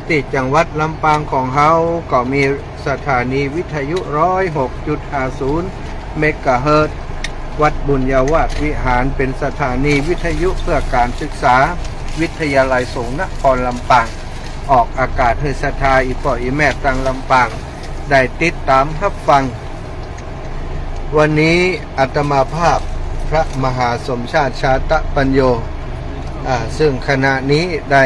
ที่จังหวัดลำปางของเขาก็มีสถานีวิทยุ 106.50 เมกะเฮิรตซ์วัดบุญญาวาสวิหารเป็นสถานีวิทยุเพื่อการศึกษาวิทยาลัยสงฆ์นครลำปางออกอากาศให้ศรัทธาอีป่ออีแม่ตังลำปางได้ติดตามรับฟังวันนี้อาตมาภาพพระมหาสมชาติชาตปัญโยซึ่งขณะนี้ได้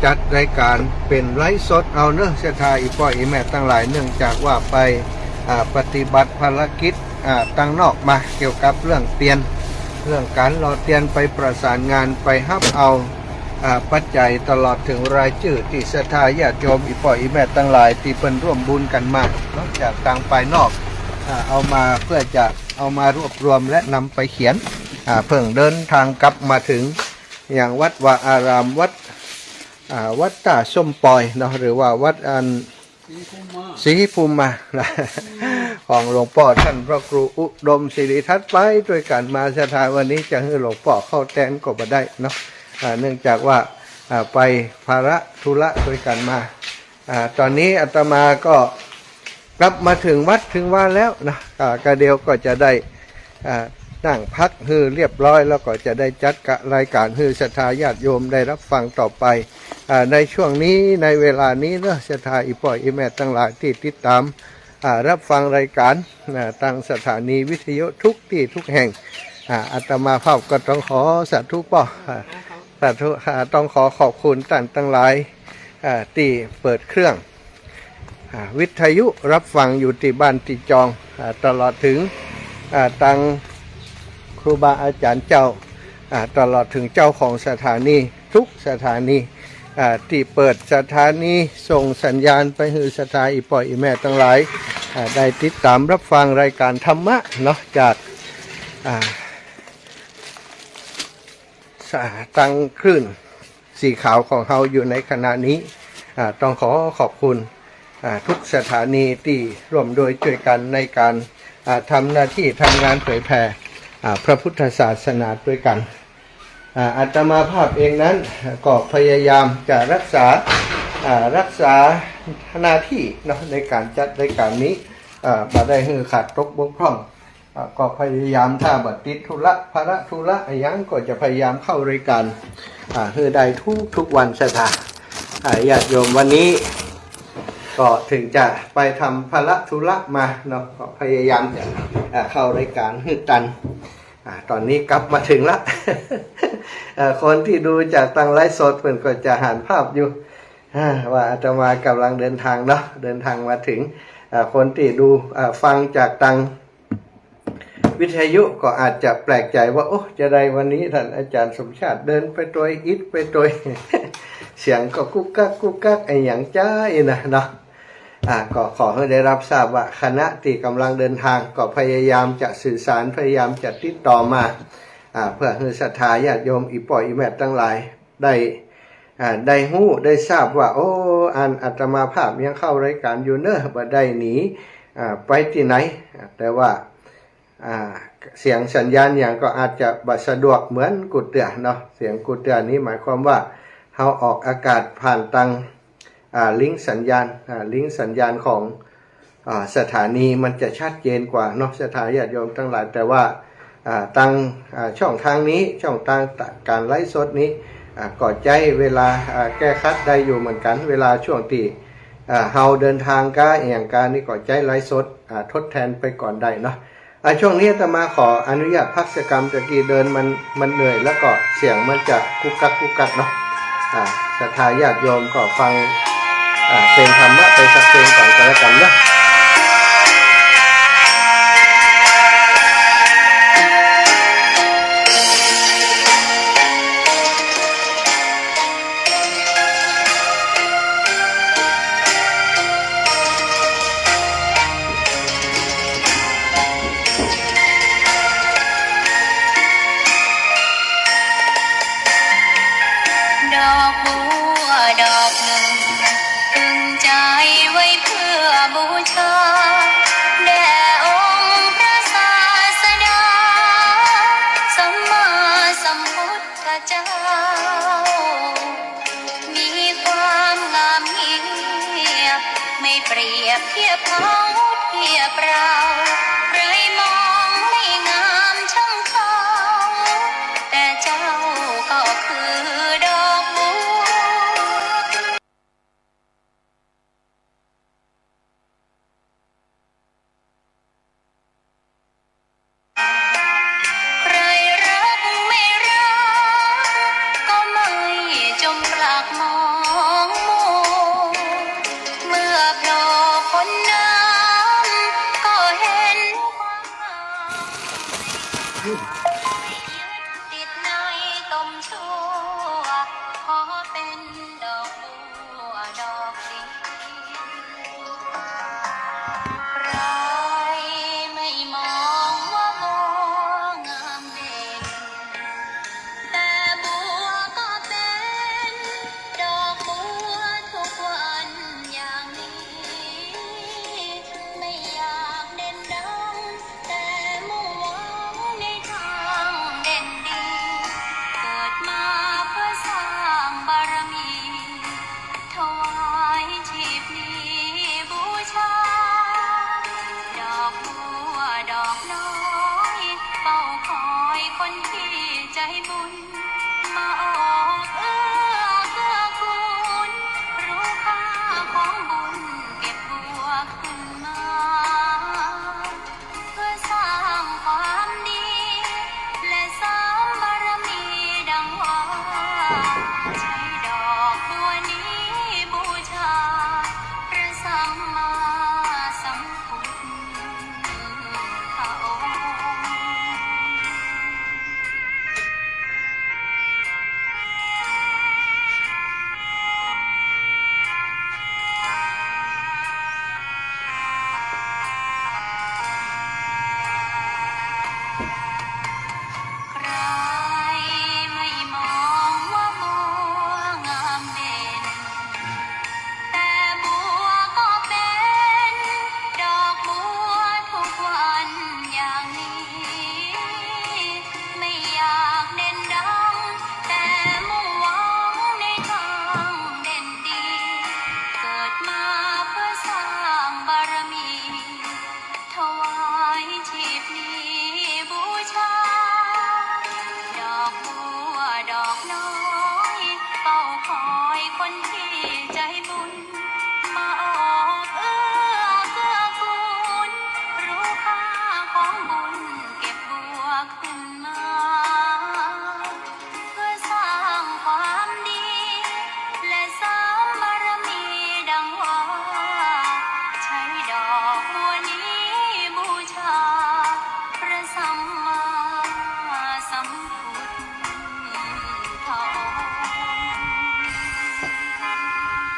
จัดรายการเป็นไลฟ์สดเอาเนื่องศรัทธาอีป่ออีแม่ตั้งหลายเนื่องจากว่าไปปฏิบัติภารกิจตั้งนอกมาเกี่ยวกับเรื่องเตียนเรื่องการรอเตียนไปประสานงานไปฮับเอาปัจจัยตลอดถึงรายชื่อที่ศรัทธาญาติโยมอีป่ออีแม่ตั้งหลายที่เป็นร่วมบุญกันมานอกจากต่างภายนอกเอามาเพื่อจะเอามารวบรวมและนำไปเขียนเพิ่งเดินทางกลับมาถึงอย่างวัดวาอารามวัดตาส้มปอยเนาะหรือว่าวัดศรีภูมิมาของหลวงพ่อท่านพระครูอุดมศิริทัศน์ไปด้วยกันมาสถานวันนี้จะให้หลวงพ่อเข้าแทนก็บ่ได้เนาะเนื่องจากว่าไปภาระธุระด้วยกันมาตอนนี้อาตมาก็กลับมาถึงวัดถึงว่าแล้วนะกระเดียวก็จะได้นั่งพักฮือเรียบร้อยแล้วก็จะได้จัดรายการฮือศรัทธาญาติโยมได้รับฟังต่อไปในช่วงนี้ในเวลานี้เนอะศรัทธาอีป่อยอีแม่ทั้งหลายที่ติดตามรับฟังรายการทางสถานีวิทยุทุกที่ทุกแห่งอาตมาภาพก็ต้องขอสาธุป่อสาธุต้องขอขอบคุณท่านทั้งหลายที่เปิดเครื่องวิทยุรับฟังอยู่ที่บ้านที่จองตลอดถึงตังครูบาอาจารย์เจ้าตลอดถึงเจ้าของสถานีทุกสถานีที่เปิดสถานีส่งสัญญาณไปให้ศรัทธาอีป่อยอีแม่ทั้งหลายได้ติดตามรับฟังรายการธรรมะเนาะจากตังคลื่นสีขาวของเราอยู่ในขณะนี้ต้องขอขอบคุณทุกสถานีที่ร่วมโดยช่วยกันในการทำหน้าที่ทำงานเผยแผ่พระพุทธศาสนาด้วยกันอาตมาภาพเองนั้นก็พยายามจะรักษาหน้าที่เนาะในการจัดรายการนี้มาได้ให้ขาดตกบกพร่องก็พยายามถ้าบัดติดธุระภาระธุระยังก็จะพยายามเข้ารายการให้ได้ทุกวันศรัทธาญาติโยมวันนี้ก็ถึงจะไปทำภาระธุระมาเนาะก็พยายามจะเข้ารายการให้ตันตอนนี้กลับมาถึงละ คนที่ดูจากตังไลฟ์สดเพิ่นก็จะหันภาพอยู่ว่าอาตมากำลังเดินทางเนาะเดินทางมาถึงคนที่ดูฟังจากตังวิทยุก็อาจจะแปลกใจว่าโอ้จะได้วันนี้ท่านอาจารย์สมชาติเดินไปโดยอิดไปโดย เสียงก็กุ๊กกักไอ้อย่างจ้านะเนาะก็ขอให้ได้รับทราบว่าคณะที่กำลังเดินทางก็พยายามจะสื่อสารพยายามจะติดต่อมาเพื่อให้ศรัทธาญาติโยมอีป่อยอีแม่ทั้งหลายได้ฮู้ได้ทราบว่าโอ้อาตมาภาพยังเข้ารายการอยู่เนอะบ่ได้หนีไปที่ไหนแต่ว่าเสียงสัญญาณอย่างก็อาจจะบ่สะดวกเหมือนกุดเตือเนาะเสียงกุดเตือนี้หมายความว่าเขาออกอากาศผ่านตังลิงก์สัญญาณของสถานีมันจะชัดเจนกว่าเนาะศรัทธาญาติโยมทั้งหลายแต่ว่าตังช่องทางนี้ช่องทางการไลฟ์สดนี้ก็ใจเวลาแก้คัดได้อยู่เหมือนกันเวลาช่วงที่เฮาเดินทางก็อย่างการนี้ก็ใจไลฟ์สดทดแทนไปก่อนได้เนาะช่วงนี้อาตมาขออนุญาตพักกิจกรรมตะกี้เดินมันเหนื่อยแล้วก็เสียงมันจะกุกกักเนาะศรัทธาญาติโยมก็ฟังเพลงธรรมะไปสักเพลงก่อนก็แล้วกันนะดอกบัวดอกหนึ่งตึงใจไว้เพื่อบูชาแด่องค์พระศาสดาสัมมาสัมพุทธเจ้ามีค เปรียบเทียบเขาเทียบเราใครมองไม่งามช่างเขาแต่เจ้าก็คือดอกบัว ใครรักไม่รักก็ไม่จมปลักมองมัวเมื่อโผล่พ้นน้ำก็เห็นความงามไม่ยึดติดในตมชั่วขอเป็นดอกบัวดอกเดียวใครไม่มองว่าบัวงามเด่นแต่บัวก็เป็นดอกบัวทุกวันอย่างนี้ไม่อยากเด่นดังแต่มุ่งหวังในทางเด่นดีเกิดมาเพื่อสร้างบารมีถวายชีพนี้บูชาดอกบัวดอกน้อยเฝ้าคอยคนที่ใจบุญมาออกเอื้อเกื้อกูลรู้ค่าของบุญเก็บบัวขึ้นมาเพื่อสร้างความดีและสร้างบารมีดังว่าใช้ดอกบัวนี้บูชาพระสัมมาสัมพุทธองค์ ใครไม่มองว่าบัวงามเด่นแต่บัวก็เป็นดอกบัวทุกวันอย่างนี้ไม่อยากเด่นดังแต่มุ่งหวังในทางเด่นดีเกิดมาเพื่อสร้างบารมีถวายชีพนี้บูชาดอกบัวดอกน้อยเฝ้าคอยคนที่ใจบุญมาออกเอื้อเกื้อกูลรู้ค่าของบุญเก็บบัวขึ้นมาเพื่อสร้างความดีและสร้างบารมีดังว่าใช้ดอกบัวนี้บูชาพระสัมมาสัมพุทธองค์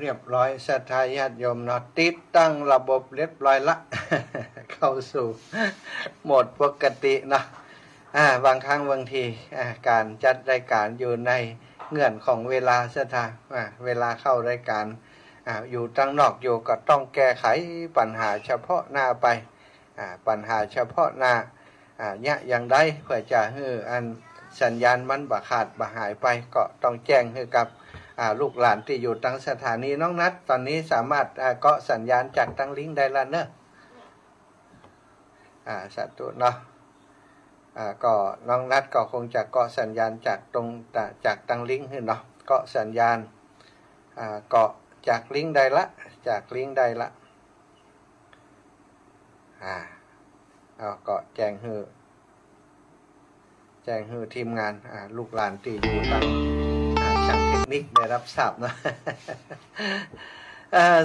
เรียบร้อยศรัทธาญาติโยมเนาะติดตั้งระบบเรียบร้อยละ เข้าสู่โหมดปกติเนาะบางครั้งบางทีการจัดรายการอยู่ในเงื่อนของเวลาศรัทธาเวลาเข้ารายการอยู่ตั้งนอกอยู่ก็ต้องแก้ไขปัญหาเฉพาะหน้าไปปัญหาเฉพาะหน้าเนี่ยอย่างไรเพื่อจะให้อันสัญญาณมันบ่ขาดบ่หายไปก็ต้องแจ้งให้กับลูกหลานที่อยู่ตั้งสถานีน้องนัดตอนนี้สามารถเกาะสัญญาณจากตั้งลิงก์ได้แล้วเนอะสาธุเนาะก็น้องนัดก็คงจะเกาะสัญญาณจากจากตั้งลิงก์ให้เนาะเกาะสัญญาณเกาะจากลิงก์ได้ละจากลิงก์ได้ละก็แจ้งให้ทีมงานลูกหลานที่อยู่ตั้งช่างเทคนิคได้รับทราบนะ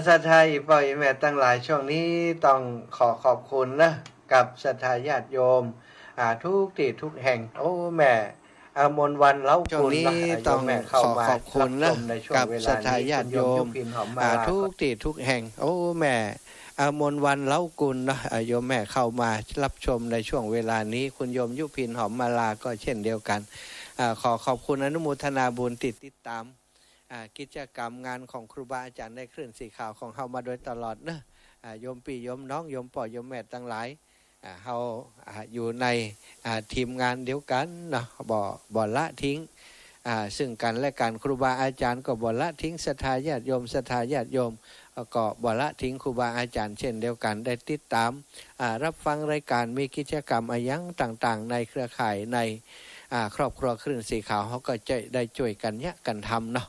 ศรัทธาอีพ่ออีแม่ตั้งหลายช่วงนี้ต้องขอบคุณนะกับศรัทธาญาติโยมทุกที่ทุกแห่งโอ้แม่มนวันเล้าช่วงนี้ต้องขอบคุณนะกับศรัทธาญาติโยมทุกที่ทุกแห่งโอ้แม่มนวันเล้ากุลนะโยมแม่เข้ามารับชมในช่วงเวลานี้คุณโยมยุพินหอมมาลาก็เช่นเดียวกันขอบคุณอนุโมทนาบุญติดตามกิจกรรมงานของครูบาอาจารย์ในคลื่นสีขาวของเฮามาโดยตลอดนะโยมพี่โยมน้องโยมพ่อโยมแม่ทั้งหลายเฮาอยู่ในทีมงานเดียวกันนะบ่ละทิ้งซึ่งกันและกันครูบาอาจารย์ก็บ่ละทิ้งศรัทธาญาติโยมศรัทธาญาติโยมก็บ่ละทิ้งครูบาอาจารย์เช่นเดียวกันได้ติดตามรับฟังรายการมีกิจกรรมอะไรต่างๆในเครือข่ายในครอบครัวคลื่นสีขาวเขาก็จะได้ช่วยกันเนี่ยกันทำเนาะ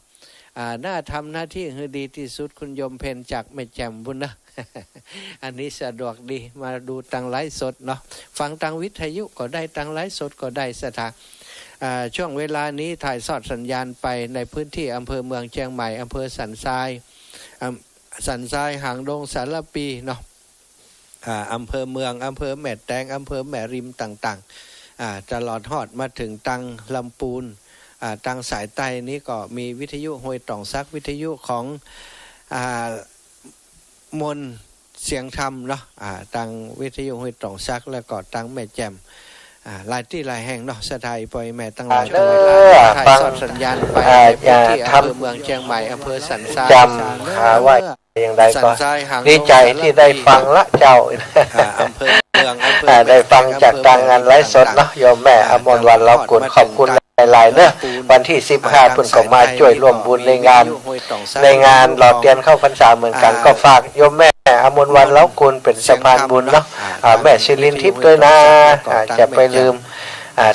น่าทำหน้าที่ให้ดีที่สุดคุณโยมเพนจากแม่แจ่มบุญนะ อันนี้สะดวกดีมาดูตังไลฟ์สดเนาะฟังตังวิทยุก็ได้ตังไลฟ์สดก็ได้สถานช่วงเวลานี้ถ่ายทอดสัญญาณไปในพื้นที่อำเภอเมืองเชียงใหม่อำเภอสันทรายหางดงสารปีเนาะอำเภอเมืองอำเภอแม่แตงอำเภอแม่ริมต่างๆตลอดฮอดมาถึงตังลำปูนตังสายใต้นี้ก็มีวิทยุห้วยต่องซักวิทยุของมนเสียงธรรมเนาะตังวิทยุห้วยต่องซักแล้วก็ตังแม่แจ่มหลายที่หลายแห่งเนาะสถานปล่อยแม่ตั้งหลายช่วงเวลาถ่ายทอดสัญญาณไปในพื้นที่อำเภอเมืองเชียงใหม่อำเภอสันทรายจำหาไว้อย่างไรก็ดีใจที่ได้ฟังละเจ้าอำเภอเมืองได้ฟังจากทางงานไลฟ์สดเนาะโยมแม่อมรวันเรากุลขอบคุณหลายๆเนอะวันที่15ปุ่นก็มาช่วยร่วมบุญในงานหล่อเทียนเข้าพรรษาเหมือนกันก็ฝากโยมแม่อมรวันเรากุลเป็นสะพานบุญเนาะแม่ศิรินทิพย์ด้วยนะจะไปลืม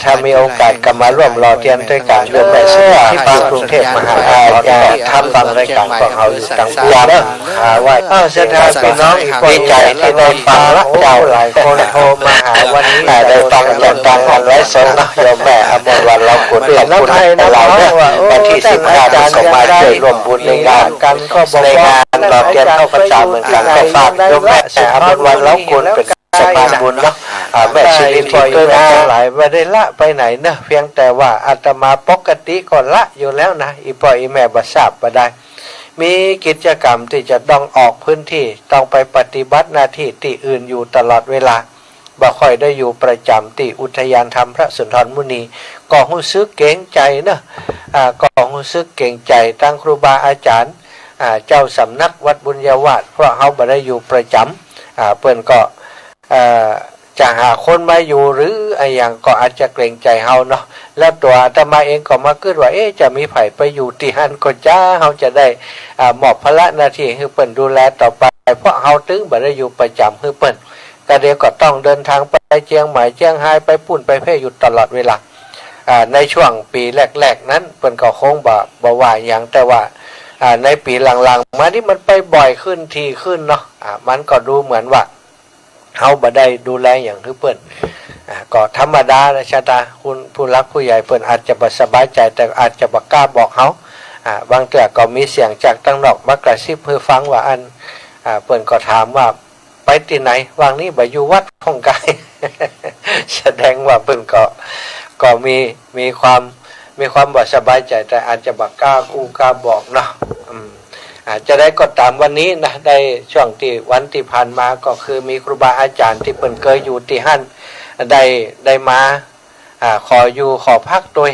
ถ้ามีโอกาสกลับมาร่วมรอเทียนด้วยกันเรื่องแม่ศิริที่กรุงเทพมหานครทำฟังรายการของเขาอยู่ต่างๆนะไว้ศรัทธาพี่น้องดีใจที่ได้ฟังละเจ้าหลายคนโทรมาหาวันนี้ได้ฟังจากทางงานไลฟ์สดนะโยมแม่อมรวันเรากุลขอบคุณหลายๆนะวันที่15ก็มาช่วยร่วมบุญในงานกันก็ในงานรอเทียนเข้าพรรษาเหมือนกันก็ฝากโยมแม่อมรวันเรากุลเป็นสะพานบุญเนาะแม่ศิรินทิพย์ด้วยนะหลายไม่ได้ละไปไหนเนอะเพียงแต่ว่าอาตมาปกติก็ละอยู่แล้วนะอีพ่ออีแม่บ่ทราบบ่ได้มีกิจกรรมที่จะต้องออกพื้นที่ต้องไปปฏิบัติหน้าที่ที่อื่นอยู่ตลอดเวลาบ่ค่อยได้อยู่ประจำที่อุทยานธรรมพระสุนทรมุนีก็รู้สึกเกรงใจเนอะก็รู้สึกเกรงใจตั้งครูบาอาจารย์เจ้าสำนักวัดบุญญาวาสเพราะเขาบ่ได้อยู่ประจำเปิ้นก็จะหาคนมาอยู่หรือไอ้อย่างก็อาจจะเกรงใจเฮาเนาะแล้วตัวอาตมาเองก็มาคิดว่าจะมีไผไปอยู่ที่หันก็จ้าเฮาจะได้มอบภาระหน้าที่ให้เปิ้นดูแลต่อไปเพราะเฮาถึงบ่ได้อยู่ประจำให้เปิ้นก็เดี๋ยวก็ต้องเดินทางไปเชียงใหม่เชียงรายไปปุ่นไปเพ่อยู่ตลอดเวลาในช่วงปีแรกๆนั้นเปิ้นก็คงบ่ว่าหยังแต่ว่าในปีหลังๆมานี่มันไปบ่อยขึ้นทีขึ้นเนาะมันก็ดูเหมือนว่าเฮาบ่ได้ดูแลอย่างที่เปิ้นก็ธรรมดานะชะตาคุณผู้รักผู้ใหญ่เปิ้นอาจจะบ่สบายใจแต่อาจจะบ่กล้าบอกเฮาบางเทื่อก็มีเสียงจากทางนอกมากระซิบให้ฟังว่าเปิ้นก็ถามว่าไปที่ไหนวางนี้บ่อยู่วัดของกาย แสดงว่าเปิ้นก็มีความบ่สบายใจแต่อาจจะบ่กล้าบอกเนาะ จะได้ก็ตามวันนี้นะได้ช่วงที่วันที่ผ่านมาก็คือมีครูบาอาจารย์ที่เปิ่นเคยอยู่ที่หั่นได้มาขออยู่ขอพักโดย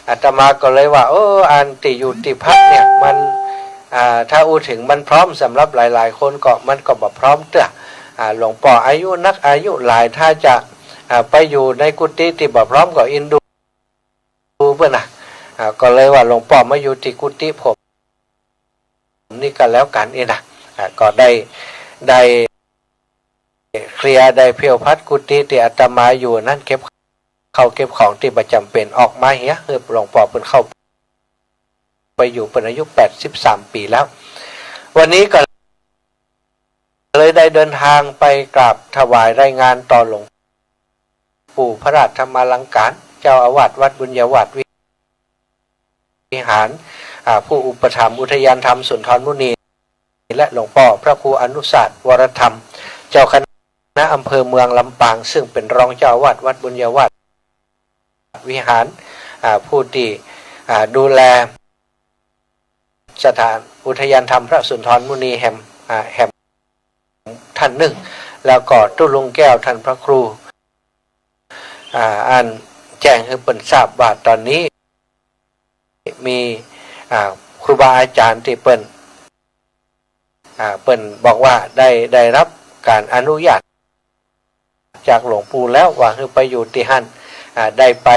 อาตมาก็เลยว่าอันที่อยู่ที่พักเนี่ยมันถ้าอู้ถึงมันพร้อมสำหรับหลายๆคนก็มันก็บ่พร้อมเด้อหลวงพ่ออายุนักอายุหลายถ้าจะไปอยู่ในกุฏิที่บ่พร้อมก็อินดูเพื่อนก็เลยว่าหลวงพ่อมาอยู่ที่กุฏิผมนี่ก็แล้วกันเองนะก็ได้เคลียร์ได้เพียวพัดกุฏิที่อาตมาอยู่นั่นเก็บของที่ประจำเป็นออกมาเหี้ยคือหลวงพ่อเพิ่นเข้าไปอยู่เป็นอายุ83 ปีแล้ววันนี้ก็เลยได้เดินทางไปกราบถวายรายงานต่อหลวงปู่พระราชธรรมลังการเจ้าอาวาสวัดบุญยวาสวิหารผู้อุปถัมภ์อุทยานธรรมสุนทรมุนีและหลวงพ่อพระครูอนุศาสตร์วรธรรมเจ้าคณะอำเภอเมืองลำปางซึ่งเป็นรองเจ้าอาวาสวัดบุญยวาสวิหารผู้ที่ดูแลสถานอุทยานธรรมพระสุนทรมุนีแห่งท่านหนึ่งแล้วก็ตุลุงแก้วท่านพระครูอันแจ้งให้เปิ่นทราบว่าตอนนี้มีครูบาอาจารย์ที่เปิ่นบอกว่าได้รับการอนุญาตจากหลวงปู่แล้วว่าให้ไปอยู่ที่หั่นได้ไป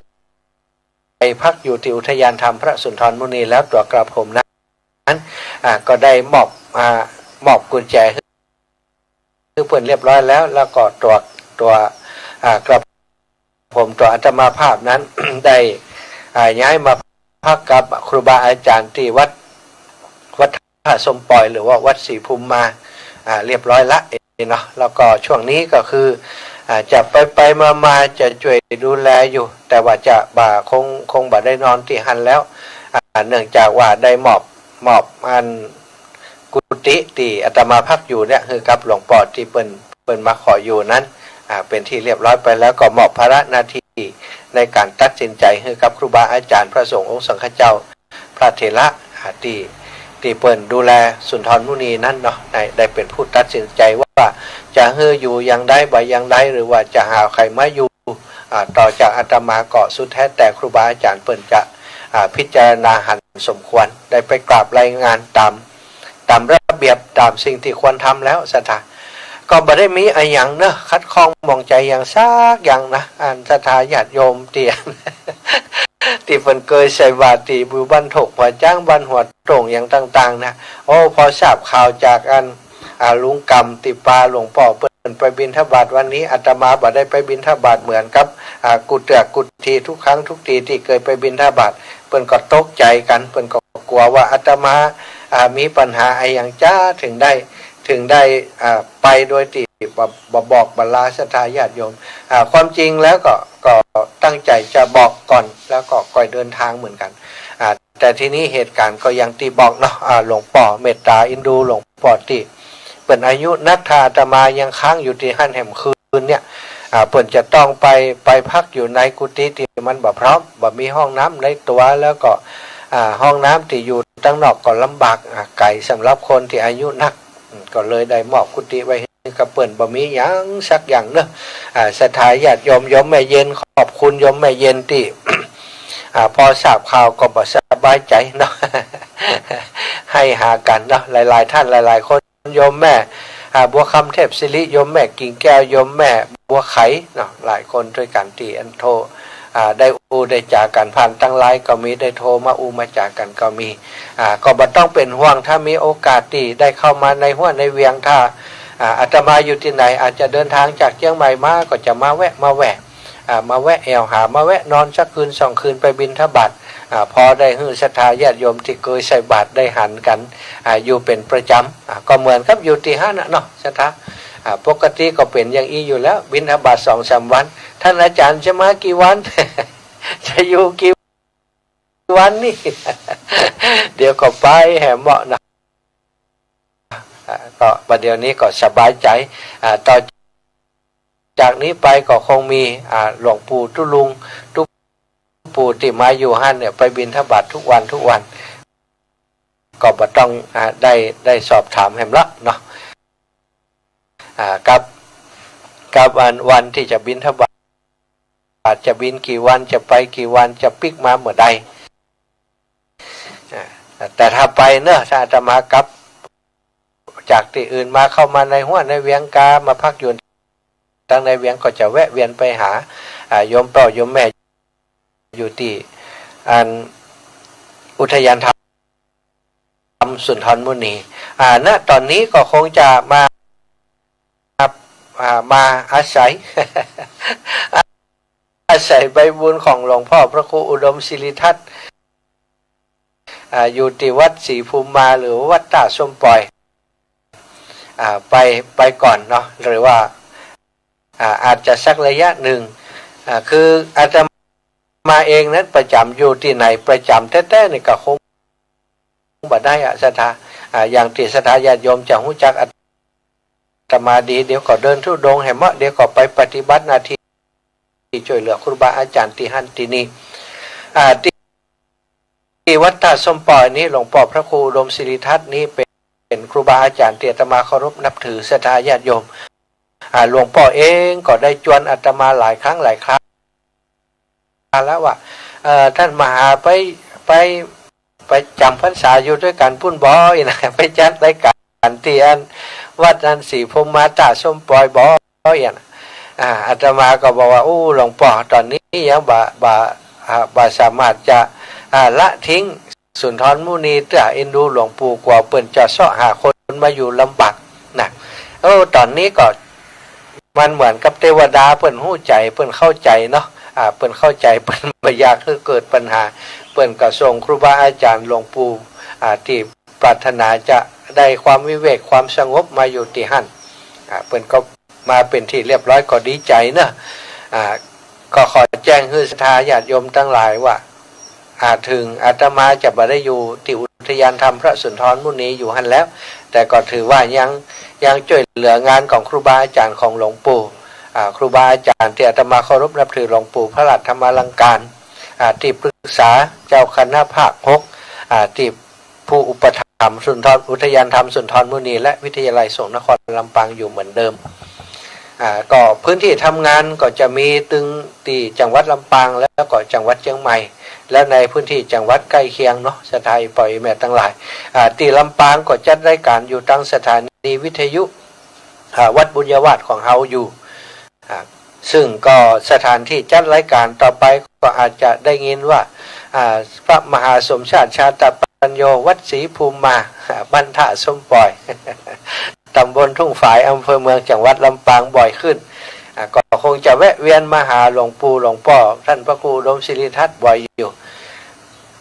พักอยู่ที่อุทยานธรรมพระสุนทรมุนีแล้วตัวกระผมนั้นก็ได้มอบกุญแจให้เปิ่นเรียบร้อยแล้วก็ตัวกระผมตัวอาตมาภาพนั้น ได้ย้ายมาพักกับครูบาอาจารย์ที่วัดท่าสมปอยหรือว่าวัดศรีภูมิมาเรียบร้อยละเนาะแล้วก็ช่วงนี้ก็คือจะไปมาจะช่วยดูแลอยู่แต่ว่าจะคงบ่ได้นอนที่หั่นแล้วเนื่องจากว่าได้มอบอันกุฏิที่อาตมาพักอยู่เนี่ยคือกับหลวงพ่อที่เปิ้นมาขออยู่นั้นเป็นที่เรียบร้อยไปแล้วก็มอบภาระหน้าที่ในการตัดสินใจให้กับครูบาอาจารย์พระสงฆ์องค์สังฆเจ้าพระเถระที่เปิ้นดูแลสุนทรมุนีนั้นเนาะได้เป็นผู้ตัดสินใจว่าจะให้อยู่อย่างใดบ่อย่างใดหรือว่าจะหาใครมาอยู่ต่อจากอาตมาก็สุดแท้แต่ครูบาอาจารย์เปิ้นจะพิจารณาหันสมควรได้ไปกราบรายงานตามระเบียบตามสิ่งที่ควรทำแล้วสถาก็บ่ได้มีอะไรอย่างเนอะคัดข้องมองใจอย่างซักอย่างนะสถาญาติโยมเตียน ที่เพิ่นเคยใส่บาตรที่บุบันถกหัวจ้างบันหัวตรงอย่างต่างๆนะพอทราบข่าวจากลุงกำติปาหลวงพ่อเพิ่นไปบิณฑบาตวันนี้อาตมาบ่ได้ไปบิณฑบาตเหมือนกับกุฏิทุกครั้งทุกทีที่เคยไปบิณฑบาตเพิ่นก็ตกใจกันเพิ่นก็กลัวว่าอาตมามีปัญหาอะไรอย่างจ้าถึงได้ไปโดยที่บอกบรรลาศรัทธาญาติโยมความจริงแล้วก็ตั้งใจจะบอกก่อนแล้วก็ค่อยเดินทางเหมือนกันแต่ทีนี้เหตุการณ์ก็ยังตีบอกเนาะหลวงพ่อเมตตาอินดูหลวงพ่อที่เป็นอายุนักธาอาตมายังค้างอยู่ที่หั่นแห่มคืนเนี่ยเปิ่นจะต้องไปพักอยู่ในกุฏิที่มันบ่พร้อมบ่มีห้องน้ำในตัวแล้วก็ห้องน้ำที่อยู่ตั้งนอกก็ลำบากไกลสำหรับคนที่อายุนักก็เลยได้มอบกุฏิไว้กับเปิ่นบ่มีหยังสักอย่างเนอะศรัทธาญาติโยมแม่เย็นขอบคุณโยมแม่เย็นที่ พอทราบข่าวก็บ่สบายใจเนาะ ให้หากันเนาะหลายๆท่านหลายๆคนโยมแม่บัวคำเทพศิริโยมแม่กิ่งแก้วโยมแม่บัวไขเนาะหลายคนด้วยกันที่โทรได้ได้จากกันผ่านตั้งไลน์ก็มีได้โทรมามาจากกันก็มีก็บ่ต้องเป็นห่วงถ้ามีโอกาสที่ได้เข้ามาในห้วยในเวียงถ้าอาตมาอยู่ที่ไหนอาจจะเดินทางจากเชียงใหม่มาก็จะมาแวะแอวหามาแวะนอนสักคืน2 คืนไปบิณฑบาตพอได้ฮือศรัทธาญาติโยมที่เคยใส่บาตรได้หันกันอยู่เป็นประจำก็เหมือนกับอยู่ที่หั่นเนาะศรัทธาปกติก็เป็นอย่างอีอยู่แล้วบิณฑบาต2-3 วันท่านอาจารย์จะมากี่วัน จะอยู่กี่วันนี่ เดี๋ยวก็ไปแหมเหมาะนะก็ประเดี๋ยวนี้ก็สบายใจต่อจากนี้ไปก็คงมีหลวงปู่ตุลุงปู่ที่มาอยู่หั่นเนี่ยไปบิณฑบาตทุกวัน ก็บ่ต้องได้สอบถามแฮมละเนาะกับวันที่จะบิณฑบาตจะบินกี่วันจะไปกี่วันจะปิกมาเมื่อใดแต่ถ้าไปเนอะถ้าอาตมากับจากที่อื่นมาเข้ามาในห้วยในเวียงกามาพักอยู่ตั้งในเวียงก็จะแวะเวียนไปหาโยมพ่อโยมแม่อยู่ที่อุทยานธรรมสุนทรมุนีณตอนนี้ก็คงจะมาอาศัย อาศัยใบบุญของหลวงพ่อพระครูอุดมศิริทัศน์อยู่ที่วัดศรีภูมิมาหรือวัดตาส้มปล่อยไปก่อนเนาะหรือว่าอาจจะสักระยะหนึ่งคืออาจจะมาเองนั้นประจำอยู่ที่ไหนประจำแท้ๆนี่ก็คงบ่ได้ศรัทธาอย่างที่ศรัทธาญาติโยมจะรู้จักอาตมาดีเดี๋ยวก็เดินธุดงค์แห่มะเดี๋ยวก็ไปปฏิบัติหน้าที่ช่วยเหลือครูบาอาจารย์ที่หันที่นี่ที่วัดตาส้มปล่อยนี้หลวงพ่อพระครูอุดมศิริทัศน์นี้เป็นครูบาอาจารย์ที่อาตมาเคารพนับถือศรัทธาญาติโยมหลวงพ่อเองก็ได้จวนอาตมาหลายครั้งแล้วว่าท่านมหาไปจำพรรษาอยู่ด้วยกันพุ่นบ่อยนะไปจัดรายการที่วัดศรีภูมิมาตาส้มปล่อยบ่อยนะอาตมาก็บอกว่าหลวงพ่อตอนนี้ยังบ่สามารถจะละทิ้งสุนทรมุนีเตื้อเอ็นดูหลวงปู่กว่าเปิ่นจะเสาะหาคนมาอยู่ลำบากนะตอนนี้ก็มันเหมือนกับเทวดาเปิ่นหู้ใจเปิ่นเข้าใจเนาะเปิ่นเข้าใจเปิ่นไม่อยากให้เกิดปัญหาเปิ่นก็ส่งครูบาอาจารย์หลวงปู่ที่ปรารถนาจะได้ความวิเวกความสงบมาอยู่ที่หั่นเปิ่นก็มาเป็นที่เรียบร้อยก็ดีใจเนอะก็ขอแจ้งให้ศรัทธาญาติโยมทั้งหลายว่าถึงอาตมาจะบ่ได้อยู่ที่อุทยานธรรมพระสุนทรมุนีอยู่หั่นแล้วแต่ก็ถือว่ายังช่วยเหลืองานของครูบาอาจารย์ของหลวงปู่ครูบาอาจารย์ที่อาตมาเคารพนับถือหลวงปู่พระราชธรรมอลังการที่ปรึกษาเจ้าคณะภาค6ที่ผู้อุปถัมภ์สุนทรอุทยานธรรมสุนทรมุนีและวิทยาลัยสงฆ์นครลำปางอยู่เหมือนเดิมก็พื้นที่ทำงานก็จะมีตึงที่จังหวัดลำปางแล้วก็จังหวัดเชียงใหม่และในพื้นที่จังหวัดใกล้เคียงเนาะสถานีปล่อยแม่ทั้งหลายที่ลำปางก็จัดรายการอยู่ตั้งสถานีวิทยุวัดบุญยวาสของเฮาอยู่ซึ่งก็สถานที่จัดรายการต่อไปก็อาจจะได้ยินว่าพระมหาสมชาติชาตปัญโยวัดศรีภูมิมาบรรทะส้มปล่อยตำบลทุ่งฝายอำเภอเมืองจังหวัดลำปางบ่อยขึ้นก็คงจะแวะเวียนมาหาหลวงปู่หลวงพ่อท่านพระครูอุดมศิริทัศน์บ่อยอยู่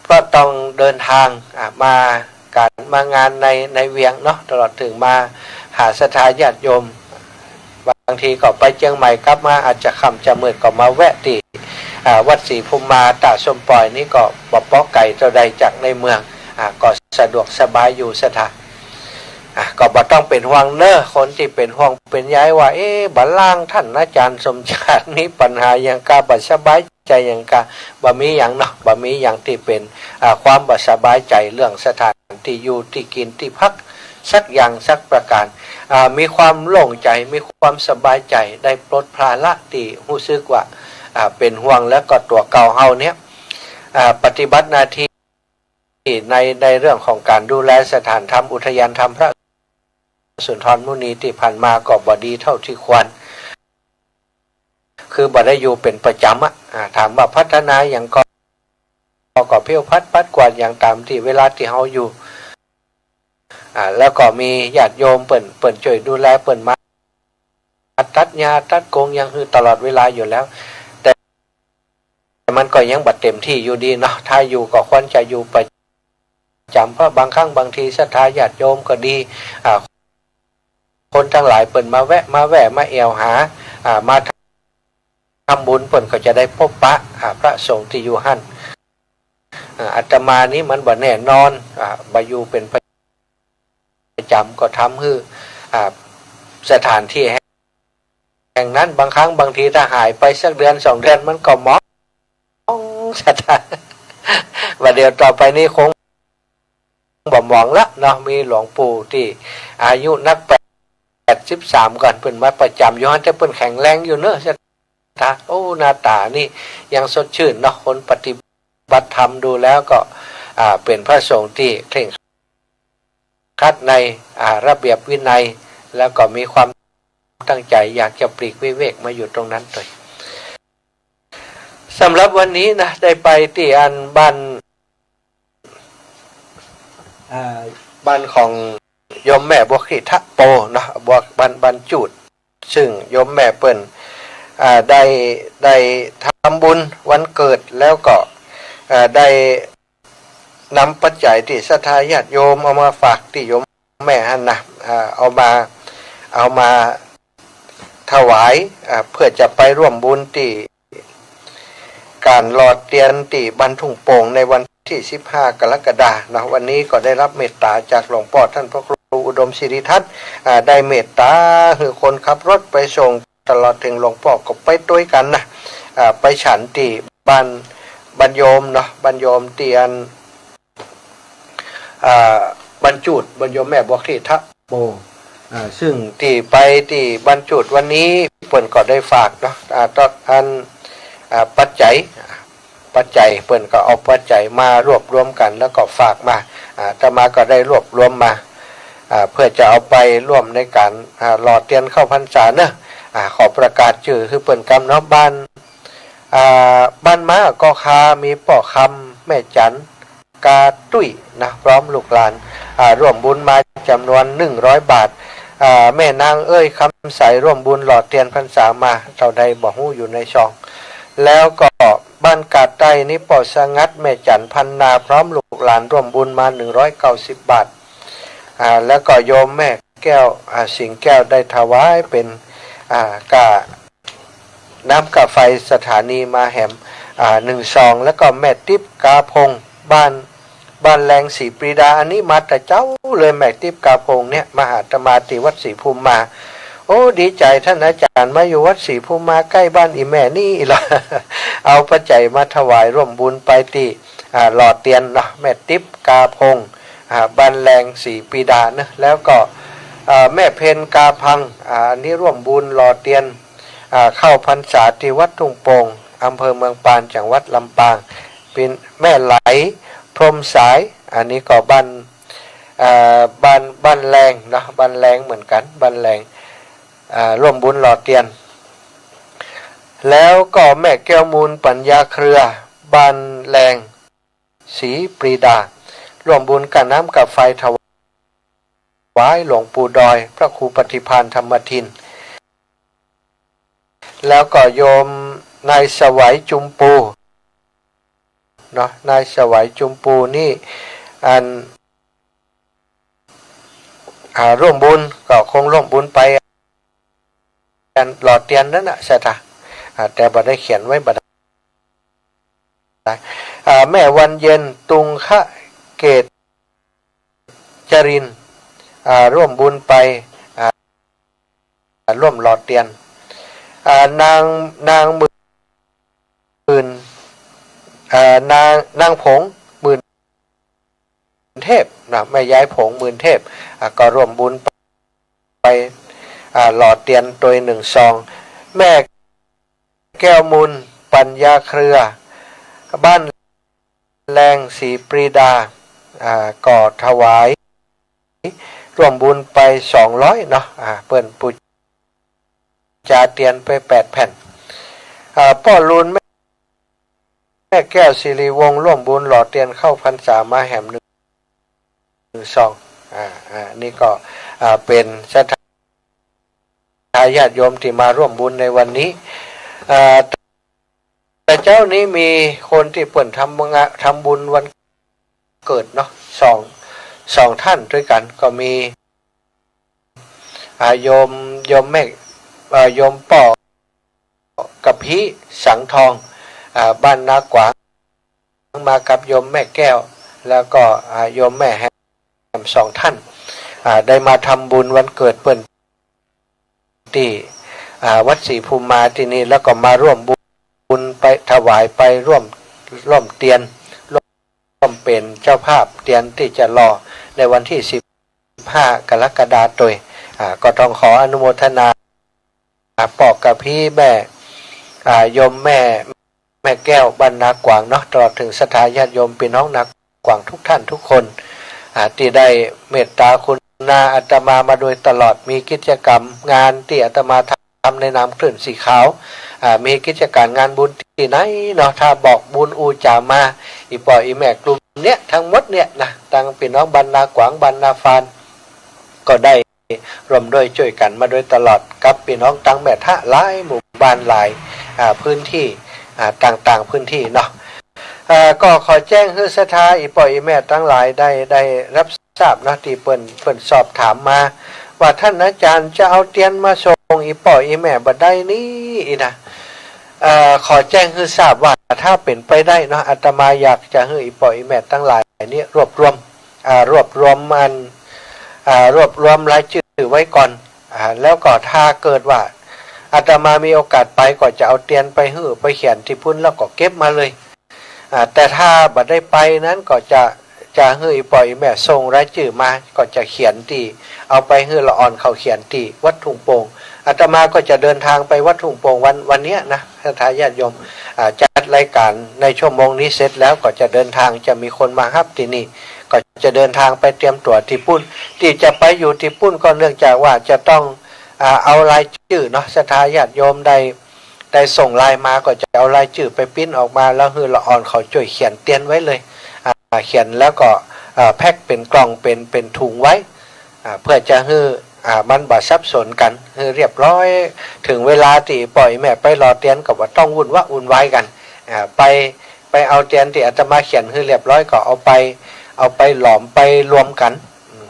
เพราะต้องเดินทางมางานในเวียงเนาะตลอดถึงมาหาศรัทธาญาติโยมบางทีก็ไปเชียงใหม่กลับมาอาจจะค่ำจะมืดก็มาแวะที่วัดศรีภูมิมาตาส้มปล่อยนี่ก็บ่ป้อไก่เท่าใดจากในเมืองก็สะดวกสบายอยู่ศรัทธาก็บ่ต้องเป็นห่วงเนอะคนที่เป็นห่วงเป็นย้ายว่าบัลลังก์ท่านอาจารย์สมชาตินี้ปัญหาอย่างกาบ่สบายใจอย่างกาบ่มีอย่างเนาะบ่มีอย่างที่เป็นความบ่สบายใจเรื่องสถานที่อยู่ที่กินที่พักสักอย่างสักประการมีความโล่งใจมีความสบายใจได้ปลดภาระที่รู้สึกว่าเป็นห่วงแล้วก็ตัวเก่าเฮาเนี้ยปฏิบัติหน้าที่ในเรื่องของการดูแลสถานธรรมอุทยานธรรมพระสุนทรมุนีที่ผ่านมาก็บ่ดีเท่าที่ควรคือบ่ได้อยู่เป็นประจำถามว่าพัฒนาอย่างก็เพี้ยวพัดกวาดอย่างตามที่เวลาที่เฮาอยู่แล้วก็มีญาติโยมเปิ่นช่วยดูแลเปิ่นมาตัดหญ้าตัดกงยังคือตลอดเวลาอยู่แล้วแต่มันก็ยังบ่เต็มที่อยู่ดีเนาะถ้าอยู่ก็ควรจะอยู่ประจำเพราะบางครั้งบางทีศรัทธาญาติโยมก็ดีคนทั้งหลายเปิ่นมาแวะมาเอวหามาทำบุญเปิ่นก็จะได้พบปะพระสงฆ์ที่อยู่หั่นอาตมานี้มันบ่แน่นอนบ่อยู่เป็นประจำก็ทำให้สถานที่แห่งนั้นบางครั้งบางทีถ้าหายไปสักเดือน2 เดือนมันก็มองสถานว่าเดี๋ยวต่อไปนี้คง บ่หมองละเนาะมีหลวงปู่ที่อายุนัก83ก่อนเพิ่นมาประจำอยู่ฮั่นแต่เพิ่นแข็งแรงอยู่เนอะตาโอ้หน้าตานี่ยังสดชื่นเนาะคนปฏิบัติธรรมดูแล้วก็เป็นพระสงฆ์ที่เคร่งครัดในระเบียบวินัยแล้วก็มีความตั้งใจอยากจะปลีกวิเวกมาอยู่ตรงนั้นเลยสำหรับวันนี้นะได้ไปที่อันบ้านของโยมแม่บัวขีทะโปนะบัวบ้านจูดซึ่งโยมแม่เปิ้นได้ทำบุญวันเกิดแล้วก็ได้นำปัจจัยที่ศรัทธาญาติโยมเอามาฝากที่โยมแม่ฮั่นนะเอามาถวายเพื่อจะไปร่วมบุญที่การหลอดเตียนที่บ้านทุ่งโป่งในวันที่15กรกฎาคมนะวันนี้ก็ได้รับเมตตาจากหลวงพ่อท่านพระครูอุดมศิริทัศน์ได้เมตตาคือคนขับรถไปส่งตลอดถึงหลวงพ่อก็ไปด้วยกันนะไปฉันที่บรรโยมเนาะบรรโยมเตียนบรรจุดบรรโยมแม่บัวขีทะโปซึ่งที่ไปที่บรรจุดวันนี้เปิ่นก็ได้ฝากเนาะตอนปัจจัยเปิ่นก็เอาปัจจัยมารวบรวมกันแล้วก็ฝากมาอาตมาก็ได้รวบรวมมาเพื่อจะเอาไปร่วมในการหล่อเทียนเข้าพรรษาเนอะขอประกาศชื่อคือเปิ่นกำเนาะบ้านม้าก็คามีป่อคำแม่จันกาตุ้ยนะพร้อมลูกหลานร่วมบุญมาจำนวน100 บาทแม่นางเอ้ยคำใสร่วมบุญหล่อเทียนพรรษามาเท่าใดบ่ฮู้อยู่ในช่องแล้วก็บ้านกาดใต้นี่ป่อสงัดแม่จันพันนาพร้อมลูกหลานร่วมบุญมา190 บาทแล้วก็โยมแม่แก้วสิงแก้วได้ถวายเป็นกาน้ำกาไฟสถานีมาแหม1 ซองแล้วก็แม่ติ๊บกาพงบ้านแรงศรีปรีดาอันนี้มาแต่เจ้าเลยแม่ติ๊บกาพงเนี่ยมหาตมาติวัดศรีภูมิมาโอ้ดีใจท่านอาจารย์มาอยู่วัดศรีภูมิมาใกล้บ้านอีแม่นี่ล่ะ เอาปัจจัยมาถวายร่วมบุญไปที่หล่อเตียนเนาะแม่ติ๊บกาพงบ้านแรงศรีปรีดานะแล้วก็แม่เพนกาพังอันนี้ร่วมบุญหล่อเตียนเข้าพรรษาที่วัดทุ่งโป่งอำเภอเมืองปานจังหวัดลำปางเป็นแม่ไหลพรมสายอันนี้ก็บ้านแรงนะบ้านแรงเหมือนกันบ้านแรงร่วมบุญหล่อเตียนแล้วก็แม่แก้วมูลปัญญาเครือบ้านแรงศรีปรีดาร่วมบุญกับน้ำกับไฟถวายหลวงปู่ดอยพระครูปฏิภาณธรรมทินแล้วก็โยมนายสวัยจุมปูเนาะนายสวัยจุมปูนี่ร่วมบุญก็คงร่วมบุญไปหล่อเตียนนั่นน่ะใช่ไหมแต่บ่ได้เขียนไว้บ่ได้แม่วันเย็นตุงคะเกตจรินร่วมบุญไปร่วมหล่อเตียนนางหมื่นนางผงหมื่นเทพนะแม่ย้ายผงหมื่นเทพก็ร่วมบุญไปหล่อเตียนโดย1 ซองแม่แก้วมูลปัญญาเครือบ้านแรงศรีปรีดาก็ถวายร่วมบุญไป200เนาะเปิ้นปุจาเตียนไป8 แผ่นพ่อลุนแม่แก้วศิริวงศ์ร่วมบุญหล่อเตียนเข้าพรรษามาแหม1 ซองนี่ก็เป็นศรัทธาญาติโยมที่มาร่วมบุญในวันนี้แต่เจ้านี้มีคนที่เปิ่นทำบุญวันเกิดเนาะสองท่านด้วยกันก็มีโยมแม่โยมป่อกับพี่สังทองบ้านนากวางมากับโยมแม่แก้วแล้วก็โยมแม่แฮม2 ท่านได้มาทำบุญวันเกิดเปิ่นที่วัดศรีภูมิมาที่นี่แล้วก็มาร่วมบุญไปถวายไปร่วมเตียนร่วมป เป็นเจ้าภาพเตรียมที่จะรอในวันที่15 กรกฎาคมโดยก็ต้องขออนุโมทนาปอกกับพี่แม่โยมแม่แก้วบรรณากวางเนาะตลอดถึงศรัทธาญาติโยมพี่น้องนากวางทุกท่านทุกคนที่ได้เมตตาคุณนาอาตมามาโดยตลอดมีกิจกรรมงานที่อาตมาทำในนามคลื่นสีขาวมีกิจการงานบุญที่ไหนเนาะถ้าบอกบุญอูจามาอีปออีแม่กลุ่มเนี้ยทั้งหมดเนี้ยนะตั้งพี่น้องบรรณากวางบรรณาฟานก็ได้รวมด้วยช่วยกันมาโดยตลอดกับพี่น้องตั้งแม่ทะหลายหมู่บ้านหลายพื้นที่ต่างๆพื้นที่เนาะก็ขอแจ้งให้ศรัทธาอีปออีแม่ทั้งหลายได้รับทราบนะที่เปิ้นสอบถามมาว่าท่านอาจารย์จะเอาเตียนมาส่งอีปออีแม่บัดได้นี้นะขอแจ้งให้ทราบว่าถ้าเป็นไปได้เนาะอาตมาอยากจะให้อีปออีแม่ทั้งหลายนี้รวบรวมรายชื่อไว้ก่อนแล้วก็ถ้าเกิดว่าอาตมามีโอกาสไปก็จะเอาเตียนไปไปเขียนที่พุ่นแล้วก็เก็บมาเลยแต่ถ้าบัดได้ไปนั้นก็จะให้ปล่อยแม่ส่งรายชื่อมาก็จะเขียนตีเอาไปให้ละอ่อนเขาเขียนตีวัดทุ่งโป่งอาตมาก็จะเดินทางไปวัดทุ่งโป่งวันนี้นะศรัทธาญาติโยมจัดรายการในชั่วโมงนี้เสร็จแล้วก็จะเดินทางจะมีคนมารับที่นี่ก็จะเดินทางไปเตรียมตัวที่ปุ่นที่จะไปอยู่ที่ปุ่นก็เนื่องจากว่าจะต้องเอารายชื่อเนาะศรัทธาญาติโยมได้ส่งไลน์มาก็จะเอารายชื่อไปปิ้นออกมาแล้วให้ละอ่อนเขาช่วยเขียนเตียนไว้เลยเขียนแล้วก็แพ็คเป็นกล่องเป็นถุงไว้เพื่อจะให้มันบ่ซับสนกันให้เรียบร้อยถึงเวลาที่ปล่อยแม่ไปรอเตียนกับว่าต้องวุ่นวายกันไปเอาเตียนที่อาตมาเขียนให้เรียบร้อยก็เอาไปหลอมไปรวมกัน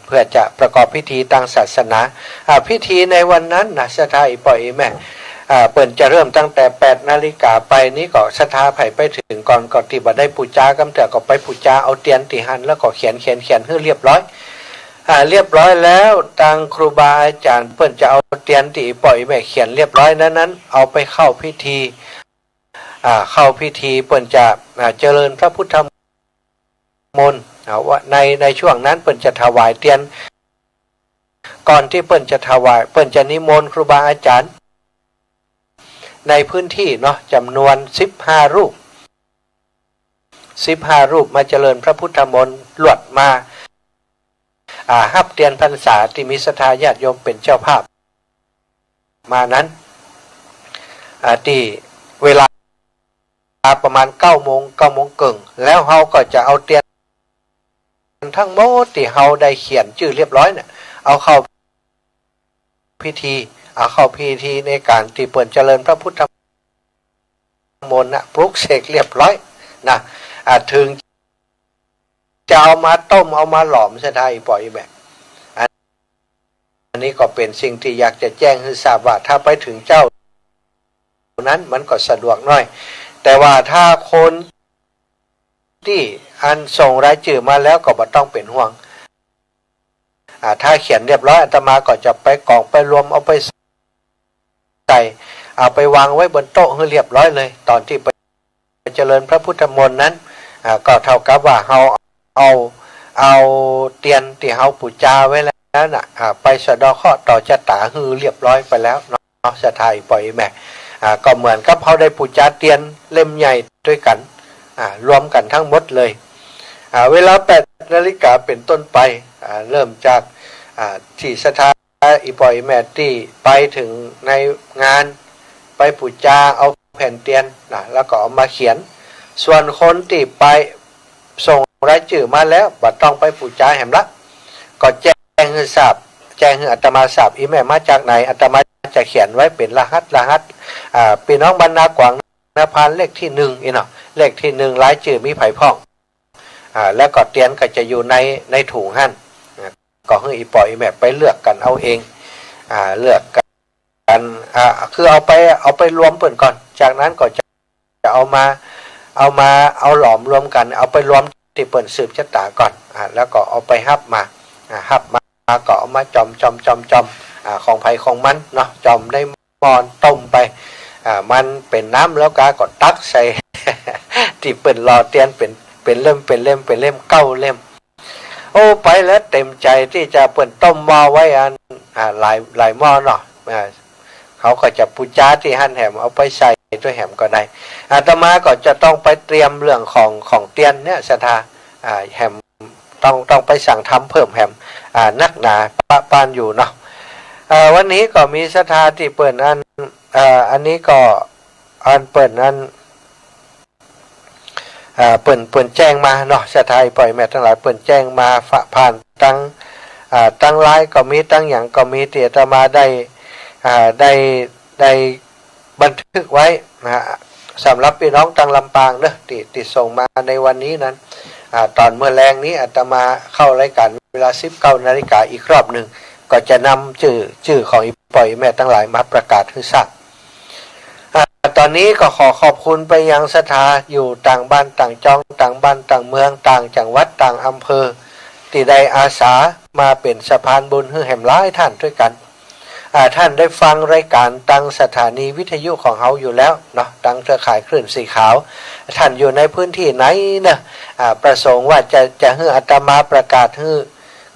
เพื่อจะประกอบพิธีทางศาสนาพิธีในวันนั้นนะศรัทธาอีปอยแม่เปิดจะเริ่มตั้งแต่8 นาฬิกาไปนี้ก็ศรัทธาไผ่ไปถึงก่อนที่บัดได้ปูจากำเถื่อก็ไปปูจาเอาเตียนตีหันแล้วก็เขียนให้เรียบร้อยเรียบร้อยแล้วทางครูบาอาจารย์เปิดจะเอาเตียนตีปล่อยแม่เขียนเรียบร้อยนั้นเอาไปเข้าพิธีเปิดจะเจริญพระพุทธมนต์ว่าในช่วงนั้นเปิดจะถวายเตียนก่อนที่เปิดจะถวายเปิดจะนิมนต์ครูบาอาจารย์ในพื้นที่เนาะจำนวน15 รูปมาเจริญพระพุทธมนต์ลวดมาฮับเตียนพรรษาที่มีศรัทธาญาติโยมเป็นเจ้าภาพมานั้นที่เวลาประมาณ9 โมงครึ่งแล้วเฮาก็จะเอาเตียนทั้งหมดที่เฮาได้เขียนชื่อเรียบร้อยเนี่ยเอาเข้าพิธีในการที่เปิดเจริญพระพุทธมนต์นะปลุกเสกเรียบร้อยนะถึงจะเอามาต้มเอามาหลอมซะได้ปล่อยแบบอันนี้ก็เป็นสิ่งที่อยากจะแจ้งให้ทราบว่าถ้าไปถึงเจ้านั้นมันก็สะดวกหน่อยแต่ว่าถ้าคนที่ส่งรายชื่อมาแล้วก็บ่ต้องเป็นห่วงถ้าเขียนเรียบร้อยอาตมาก็จะไปกองไปรวมเอาไปใส่เอาไปวางไว้บนโต๊ะให้เรียบร้อยเลยตอนที่ไปเจริญพระพุทธมนต์นั้นก็เท่ากับว่าเราเอาเตียนที่เราปูจาไว้แล้วน่ะไปสะดอกเคราะห์ต่อชะตาฮือเรียบร้อยไปแล้วเนาะศรัทธาปล่อยแม่ก็เหมือนกับเขาได้ปูจาเตียนเล่มใหญ่ด้วยกันรวมกันทั้งหมดเลยเวลา8 นาฬิกาเป็นต้นไปเริ่มจากที่ศรัทธาอีปอยแม่ที่ไปถึงในงานไปปูจาเอาแผ่นเตียนแล้วก็เอามาเขียนส่วนคนที่ไปส่งรายชื่อมาแล้วบัดต้องไปปูจาแหมละก็แจ้งให้ทราบแจ้งให้อาตมาทราบอีแม่มาจากไหนอาตมาจะเขียนไว้เป็นรหัสพี่น้องบรรณากวางนภานเลขที่1อีเนาะเลขที่1รายชื่อมีไผ่พ่องแล้วก็เตียนก็จะอยู่ในถุงหั่นก็ให้อีปอยแม่ไปเลือกกันเอาเองเลือกกันคือเอาไปรวมเปิ่นก่อนจากนั้นก็จะเอาหลอมรวมกันเอาไปรวมที่เปิ่นสืบชะตาก่อนแล้วก็เอาไปฮับมาก็เอามาจอมของไผ่ของมันเนาะจอมได้มอนต้มไปมันเป็นน้ำแล้วก็ตักใส่ที่เปิ่นรอเตียนเป็น เป็นเล่มเป็นเล่มเป็นเล่มเก้าเล่มโอ้ไปแล้วเต็มใจที่จะเปิดต้มหม้อไว้อันหลายหม้อเนาะเขาก็จะปูจ้าที่หั่นแหมเอาไปใส่ด้วยแหมก็ได้อาตมาก็จะต้องไปเตรียมเรื่องของเตียนเนี่ยศรัทธาแหมต้องไปสั่งทำเพิ่มแหมนักหนาปานอยู่เนาะวันนี้ก็มีศรัทธาที่เปิดอันนี้ก็เปิดเปิ่นแจ้งมาเนาะศรัทธาปล่อยแม่ทั้งหลายเปิ่นแจ้งมาผ่านตั้งไลน์ก็มีตั้งอย่างก็มีที่อาตมาได้บันทึกไว้นะสำหรับพี่น้องทางลำปางเนอะที่ส่งมาในวันนี้นั้นตอนเมื่อแรงนี้อาตมาเข้ารายการเวลา 19 นาฬิกาอีกรอบหนึ่งก็จะนำชื่อของอีปล่อยแม่ทั้งหลายมาประกาศให้ทราบตอนนี้ก็ขอขอบคุณไปยังศรัทธาอยู่ต่างบ้านต่างจองต่างบ้านต่างเมืองต่างจังหวัดต่างอำเภอที่ได้อาสามาเป็นสะพานบุญให้แห่มหลายท่านด้วยกันท่านได้ฟังรายการตั้งสถานีวิทยุของเขาอยู่แล้วเนาะตั้งเครือข่ายคลื่นสีขาวท่านอยู่ในพื้นที่ไหนนะประสงค์ว่าจะให้อาตมาประกาศให้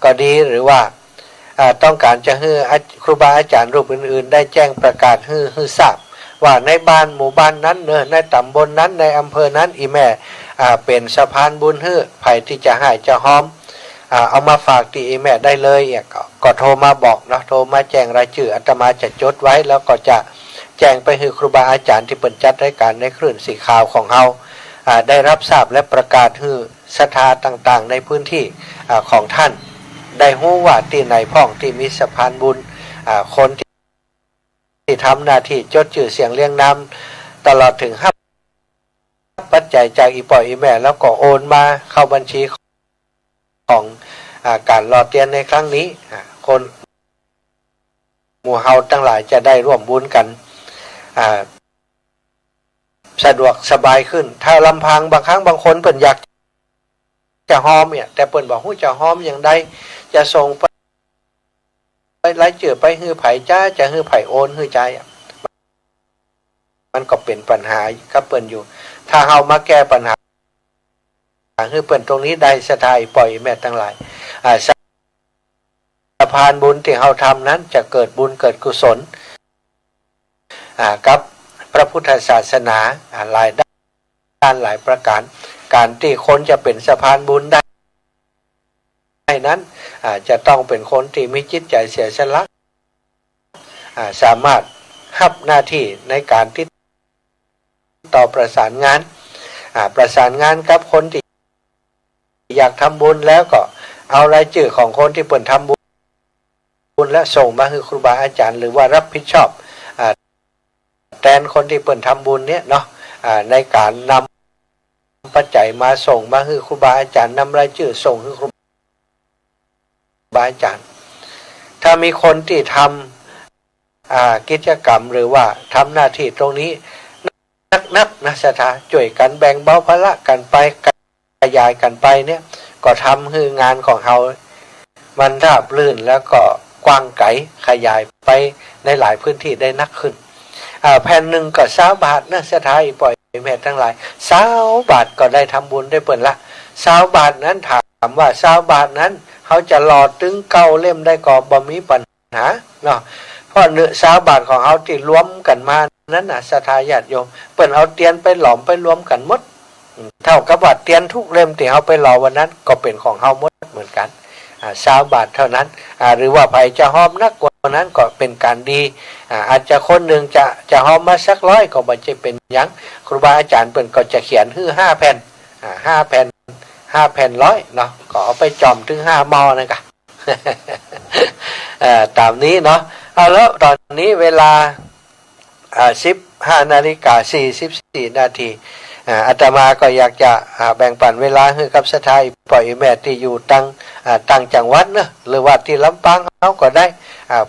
ก็ดีหรือว่าต้องการจะให้ครูบาอาจารย์รูปอื่นๆได้แจ้งประกาศให้ทราบว่าในบ้านหมู่บ้านนั้นเนอะในตำบลนั้นในอำเภอนั้นอีแม่เป็นสะพานบุญให้ใครที่จะให้จะหอมเอามาฝากที่อีแม่ได้เลยก็โทรมาบอกเนาะโทรมาแจ้งรายชื่ออาตมาจะจดไว้แล้วก็จะแจ้งไปให้ครูบาอาจารย์ที่เปิดจัดรายการในคลื่นสีขาวของเราได้รับทราบและประกาศให้ศรัทธาต่างๆในพื้นที่ของท่านได้รู้ว่าที่ไหนพ่องที่มีสะพานบุญคนที่ทำหน้าที่จดชื่อเสียงเรียงนามตลอดถึงปัจจัยจากอีปล่อยอีแม่แล้วก็โอนมาเข้าบัญชีของการรอเตียนในครั้งนี้คนหมู่เฮาทั้งหลายจะได้ร่วมบุญกันสะดวกสบายขึ้นถ้าลำพังบางครั้งบางคนเปิ่นอยากจะหอมเนี่ยแต่เปิ่นบอกว่าจะหอมอย่างใดจะส่งไปไล่เจือไปฮือไผ่จ้าจะฮือไผ่โอนฮือใจมันก็เป็นปัญหากับเปิ่นอยู่ถ้าเฮามาแก้ปัญหาฮือเปิ่นตรงนี้ได้สะทายปล่อยแม่ทั้งหลายสะพานบุญที่เฮาทำนั้นจะเกิดบุญเกิดกุศลกับพระพุทธศาสนาหลายด้านหลายประการการที่คนจะเป็นสะพานบุญได้นั้นจะต้องเป็นคนที่มีจิตใจเสียสละสามารถรับหน้าที่ในการติดต่อประสานงานกับคนที่อยากทำบุญแล้วก็เอารายชื่อของคนที่เปิดทำบุญและส่งมาให้ครูบาอาจารย์หรือว่ารับผิดชอบแทนคนที่เปิดทำบุญเนี่ยเนาะในการนำปัจจัยมาส่งมาให้ครูบาอาจารย์นำรายชื่อส่งให้ครูบาอาจารย์ถ้ามีคนที่ทำกิจกรรมหรือว่าทำหน้าที่ตรงนี้นักนะศรัทธาช่วยกันแบ่งเบาภาระกันไปขยายกันไปเนี่ยก็ทำให้งานของเรามันราบรื่นแล้วก็กว้างไกลขยายไปในหลายพื้นที่ได้นักขึ้นแผ่นหนึ่งก็20 บาทนะศรัทธาปล่อยแม่ทั้งหลาย20 บาทก็ได้ทำบุญได้เปิดละ20 บาทนั้นถามว่า20 บาทนั้นเขาจะหลอดถึง9 เล่มได้ก็บ่มีปัญหาเนาะเพราะเนื้อ20 บาทของเขาที่รวมกันมานั้นน่ะศรัทธาญาติโยมเปิ้นเอาเตียนไปหลอมไปรวมกันหมดเท่ากับว่าเตียนทุกเล่มที่เขาไปหล่อวันนั้นก็เป็นของเขาหมดเหมือนกัน20 บาทเท่านั้นหรือว่าใครจะหอมนักกว่านั้นก็เป็นการดีอาจจะคนหนึ่งจะหอมมาสัก100ก็ไม่ใช่เป็นยังครูบาอาจารย์เปิ้นก็จะเขียนให้5 แผ่น5 แผ่น5 แผ่น100เนาะก็เอาไปจอมถึง5 มอนะกะ ตามนี้เนาะเอาแล้วตอนนี้เวลา15:44 นาทีอาตมาก็อยากจะแบ่งปันเวลาให้กับศรัทธาปล่อยแม่ที่อยู่ตั้งจังหวัดเนอะหรือว่าที่ลำปางเขาก็ได้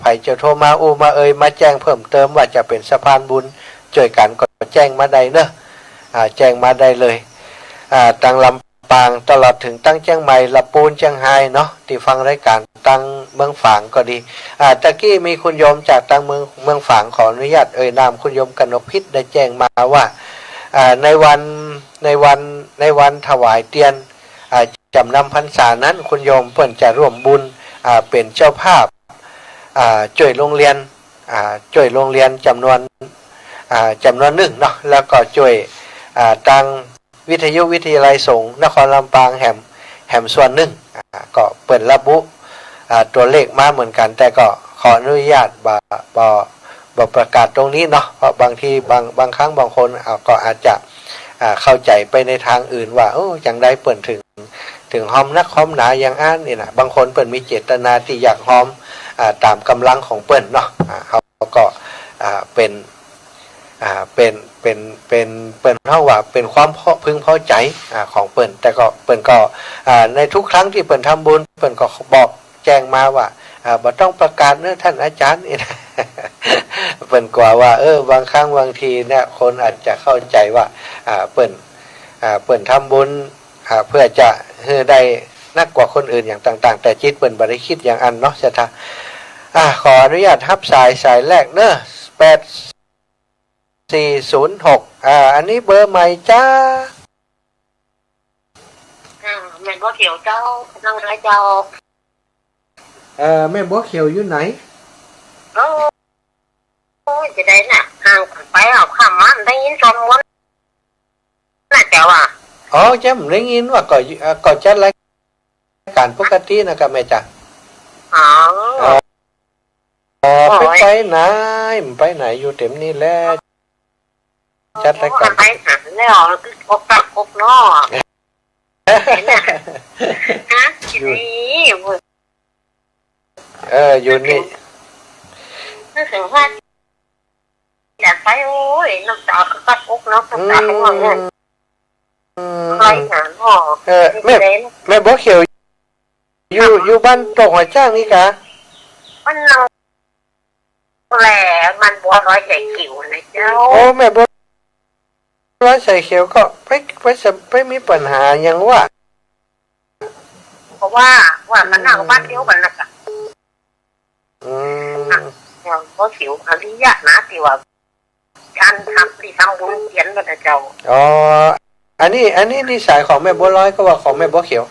ใครจะโทรมามามาแจ้งเพิ่มเติมว่าจะเป็นสะพานบุญช่วยกันก็แจ้งมาได้เนอะแจ้งมาได้เลยตั้งลำปางตลอดถึงตั้งเชียงใหม่ลำปูนเชียงไฮ้เนาะที่ฟังรายการตั้งเมืองฝางก็ดีตะกี้มีคุณโยมจากตั้งเมืองฝางขออนุญาตนามคุณโยมกนกพิษได้แจ้งมาว่าในวัน ในวันถวายเตียนจำนำพรรษานั้นคุณโยมเพิ่นจะร่วมบุญเป็นเจ้าภาพช่วยโรงเรียนจำนวนหนึ่งเนาะแล้วก็ช่วยตังวิทยุวิทยาลัยสงฆ์นครลำปางแห่มส่วนหนึ่งก็เปิดระบุตัวเลขมาเหมือนกันแต่ก็ขออนุญาตบ่ประกาศตรงนี้เนาะเพราะบางทีบางครั้งบางคนก็อาจจะเข้าใจไปในทางอื่นว่าโอ้จังได้เปิดถึงหอมนักหอมหนาอย่างอันนี่นะบางคนเปิดมีเจตนาที่อยากหอมตามกำลังของเปิ้นเนาะเขาก็เป็นเปิ้นเท่าว่าเป็นความพึงพอใจของเปิ้นแต่ก็เปิ้นก็ในทุกครั้งที่เปิ้นทำบุญเปิ้นก็บอกแจ้งมาว่าบ่ต้องประกาศเนื้อท่านอาจารย์นี่นะ เปิ้นกว่าว่าบางครั้งบางทีเนี่ยคนอาจจะเข้าใจว่าเปิ้นทำบุญเพื่อจะให้ได้นักกว่าคนอื่นอย่างต่างๆแต่จิตเปิ้นบ่ได้คิดอย่างอันเนาะจะขออนุญาตรับสายแรกเนอะ8406อันนี้เบอร์ใหม่จ้าแม่บัวเขียวเจ้านั่งไรเจ้าแม่บัวเขียวอยู่ไหนโอ้ยจะได้น่ะห่างไปเอาข้ามมันได้ยินจอมวนน่ะเจ้าอ๋อจำได้ยินว่าก็จัดรายการปกตินะครับแม่จ้ะไปไหนอยู่เต็มนี่แหละจัดรายการไปหาแล้วคือพบกับพบนอกฮะนี่อยู่นี่นึกถึงว่าอยากไปโอ้ยน้ำตาก็พบนอกน้ำตาของเราเนี่ยไปหาพ่อแม่บัวเขียวอยู่บ้านตกหัวจ้างนี่กะมันแหล่มันบัวร้อยใหญ่ขิวนะเจ้าโอ้แม่บัวร้อยใส่เขียวก็ไปมีปัญหายังว่าเพราะว่ามันนั่งบ้านเที่ยวกันนะจ๊ะอย่างบัวเขียวอริยะนะที่ว่าการทำที่ทำบุญเขียนกันนะเจ้าอ๋ออันนี้นิสัยของแม่บัวร้อยก็ว่าของแม่บัวเขียว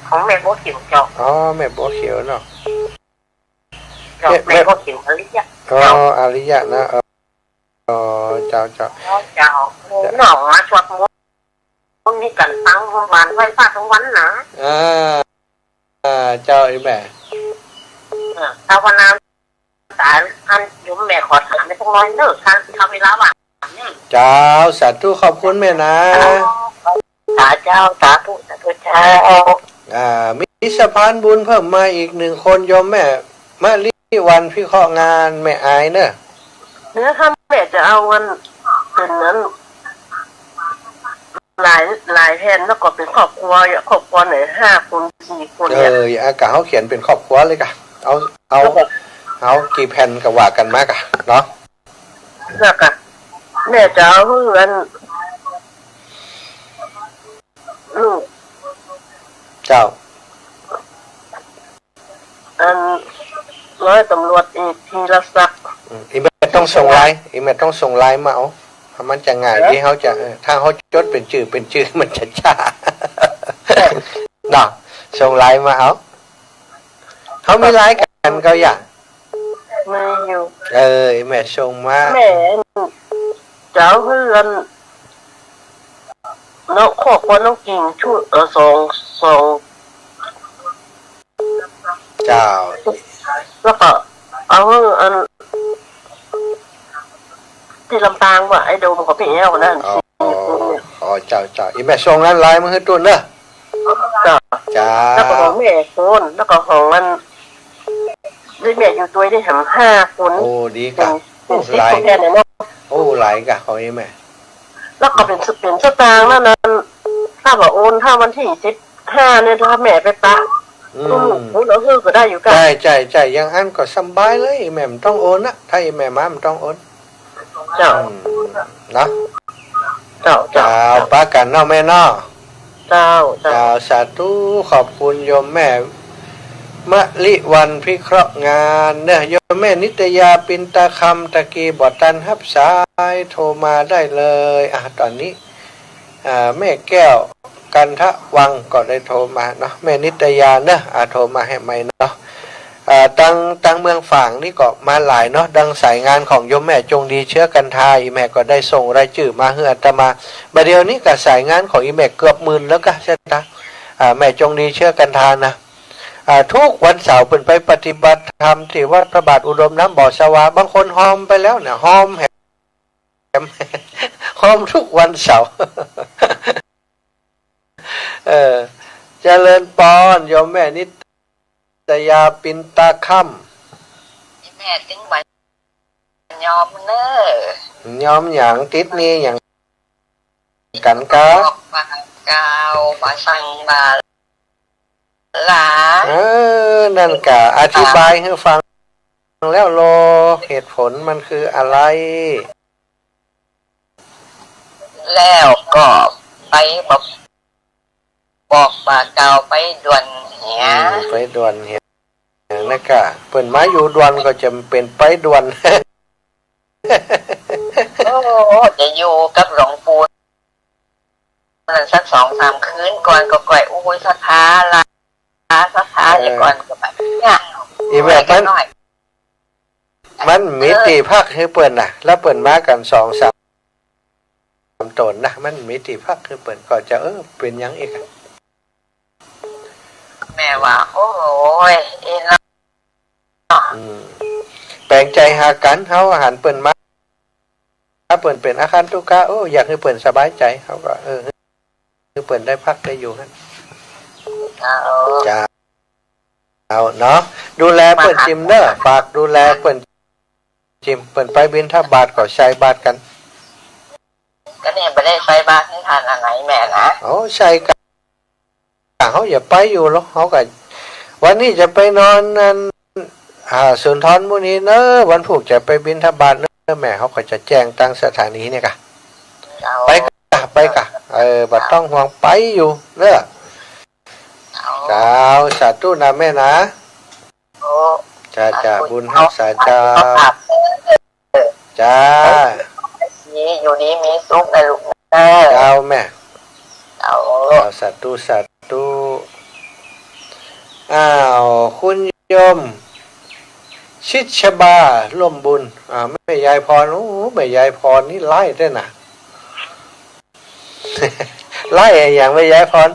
ของแม่บัวเขียวเจ้าอ๋อแม่บัวเขียวเนาะแม่บัวเขียวอริยะอ๋ออริยะนะเจ้าหน่อมาชดมุ้งนี่กันตั้งวันไว้ฟาดทั้งวันนะเจ้าไอ้แม่ภาวนาแต่อันยุ่มแม่ขอถามในพวกน้อยเลิกทำเวลาว่ะเจ้าสาธุขอบคุณแม่นะสาเจ้าสาธุเจ้ามีสะพานบุญเพิ่มมาอีก1 คนโยมแม่มะลิวันพิเคราะห์งานแม่อายเนอะเนื้อข้าแม่จะเอาวันเป็นนั้นหลายแผ่นแล้วก็เป็นครอบครัวไหน5 คน4 คนเนี่ยอากาศเขาเขียนเป็นครอบครัวเลยกะเอากี่แผ่นก็ว่ากันมากะเนาะแล้วก็แม่จะเอาเพื่อนลูกเจ้าร้อยตำรวจเอกธีรศักดิ์อีเมลต้องส่งไลน์มาเอามันจะง่ายที่เขาจะถ้าเขาจดเป็นชื่อมันจะช้าเนาะส่งไลน์มาเอาเขาไม่ไลน์กันเขาอย่างไม่อยู่แม่ส่งมาแม่เจ้าเพื่อนนกขอบคนนกกิ่งชุดส่งเจ้าแล้วก็เอาที่ลำปางว่าไอ้โดมกับพี่แอลนั่นอ๋อเจ้าอีแม่ส่งนั้นไลน์มาให้ตุนเนอะจ้าแล้วก็ของแม่คนแล้วก็ของมันด้วยแม่อยู่ตัวได้ทำ5 คนโอ้ดีกะไลน์โอ้ไลน์กะของอีแม่แล้วก็เป็นสตางค์นั่นถ้าบอกโอนถ้าวันที่15เนี่ยถ้าแม่ไปปะเราซื้อก็ได้อยู่กันใช่ยังอันก็สบายเลยแม่ไม่ต้องโอนนะถ้าแม่มาไม่ต้องโอนเจ้านะเจ้าป้ากันเนาะแม่เนาะเจ้าสาธุขอบคุณโยมแม่มะลิวันพิเคราะห์งานเนี่ยโยมแม่นิตยาปินตาคำตะกี้บอตันฮับสายโทรมาได้เลยตอนนี้ แม่แก้วกันทะวังก็ได้โทรมาเนาะแม่นิตยาเนอะโทรมาให้ไหมเนาะตั้งเมืองฝางนี่ก็มาหลายเนาะดังสายงานของโยมแม่จงดีเชื้อกันทาอีแม่ก็ได้ส่งรายชื่อมาเฮืออาตมาบัดเดียวนี้กับสายงานของอีแม่เกือบหมื่นแล้วก็ใช่ไหมแม่จงดีเชื้อกันทานะทุกวันเสาร์เป็นไปปฏิบัติธรรมที่วัดพระบาทอุดมน้ำบ่อสวาบางคนหอมไปแล้วเนี่ยหอมแหมหอมทุกวันเสาร์เจริญปอนโยมแม่นิตยาปินตาค่ำแม่ถึงบัดยอมเนอะยอมอย่างติดนี่อย่างกันกะบากาวบาสังบาหลานั่นกะอธิบายให้ฟังแล้วโลเหตุผลมันคืออะไรแล้วก็ไปบอกบากาวไปด่วนเหียไปด่วนเหียนะกะเปิ่นมาอยู่ด่วนก็จะเป็นไปด่วนโอ้จะอยู่กับหลวงปู่นั่นสัก2-3 คืนก่อนก็ก่อยอุ้ยศรัทธาละศรัทธาอย่างก่อนก็แบบเนี่ยอีแบบมันมีตีพักให้เปิ่นน่ะแล้วเปิ่นมากัน2-3 ตนนะมันมีตีพักให้เปิ่นก็จะเป็นยังอีกแม่ว่าโอ้ยเอ็นละแปลงใจหากันเขาอาหารเปิ่นมาถ้าเปิ่นเป็นอาคารตุกะอยากให้เปิ่นสบายใจเขาก็คือเปิ่นได้พักได้อยู่ฮะจ้าเอาเนาะดูแลเปิ่นจิมเนอฝากดูแลเปิ่นจิมเปิ่นไปบิณฑบาตก็ใช้บาตรกันก็เนี่ยไม่ได้ใช้บาตรให้ทานอะไรแม่นะใช้กันเขาอย่าไปอยู่หรอกเขาก็วันนี้จะไปนอนนั่นสุนทรมุนีเนอะวันพุธจะไปบิณฑบาตเนอะแม่เขาก็จะแจ้งตั้งสถานีเนี่ยกะไปกะบัดต้องห่วงไปอยู่เนอะจ้าสาธุนะแม่นะจ้าบุญรักษาจ้าอยู่ดีมีสุขนะลูกเจ้าแม่สาธุคุณโยมชิดชบาร่วมบุญแม่ยายพรแม่ยายพรนี่ไล่ได้นะ ไล่อย่างแม่ยายพร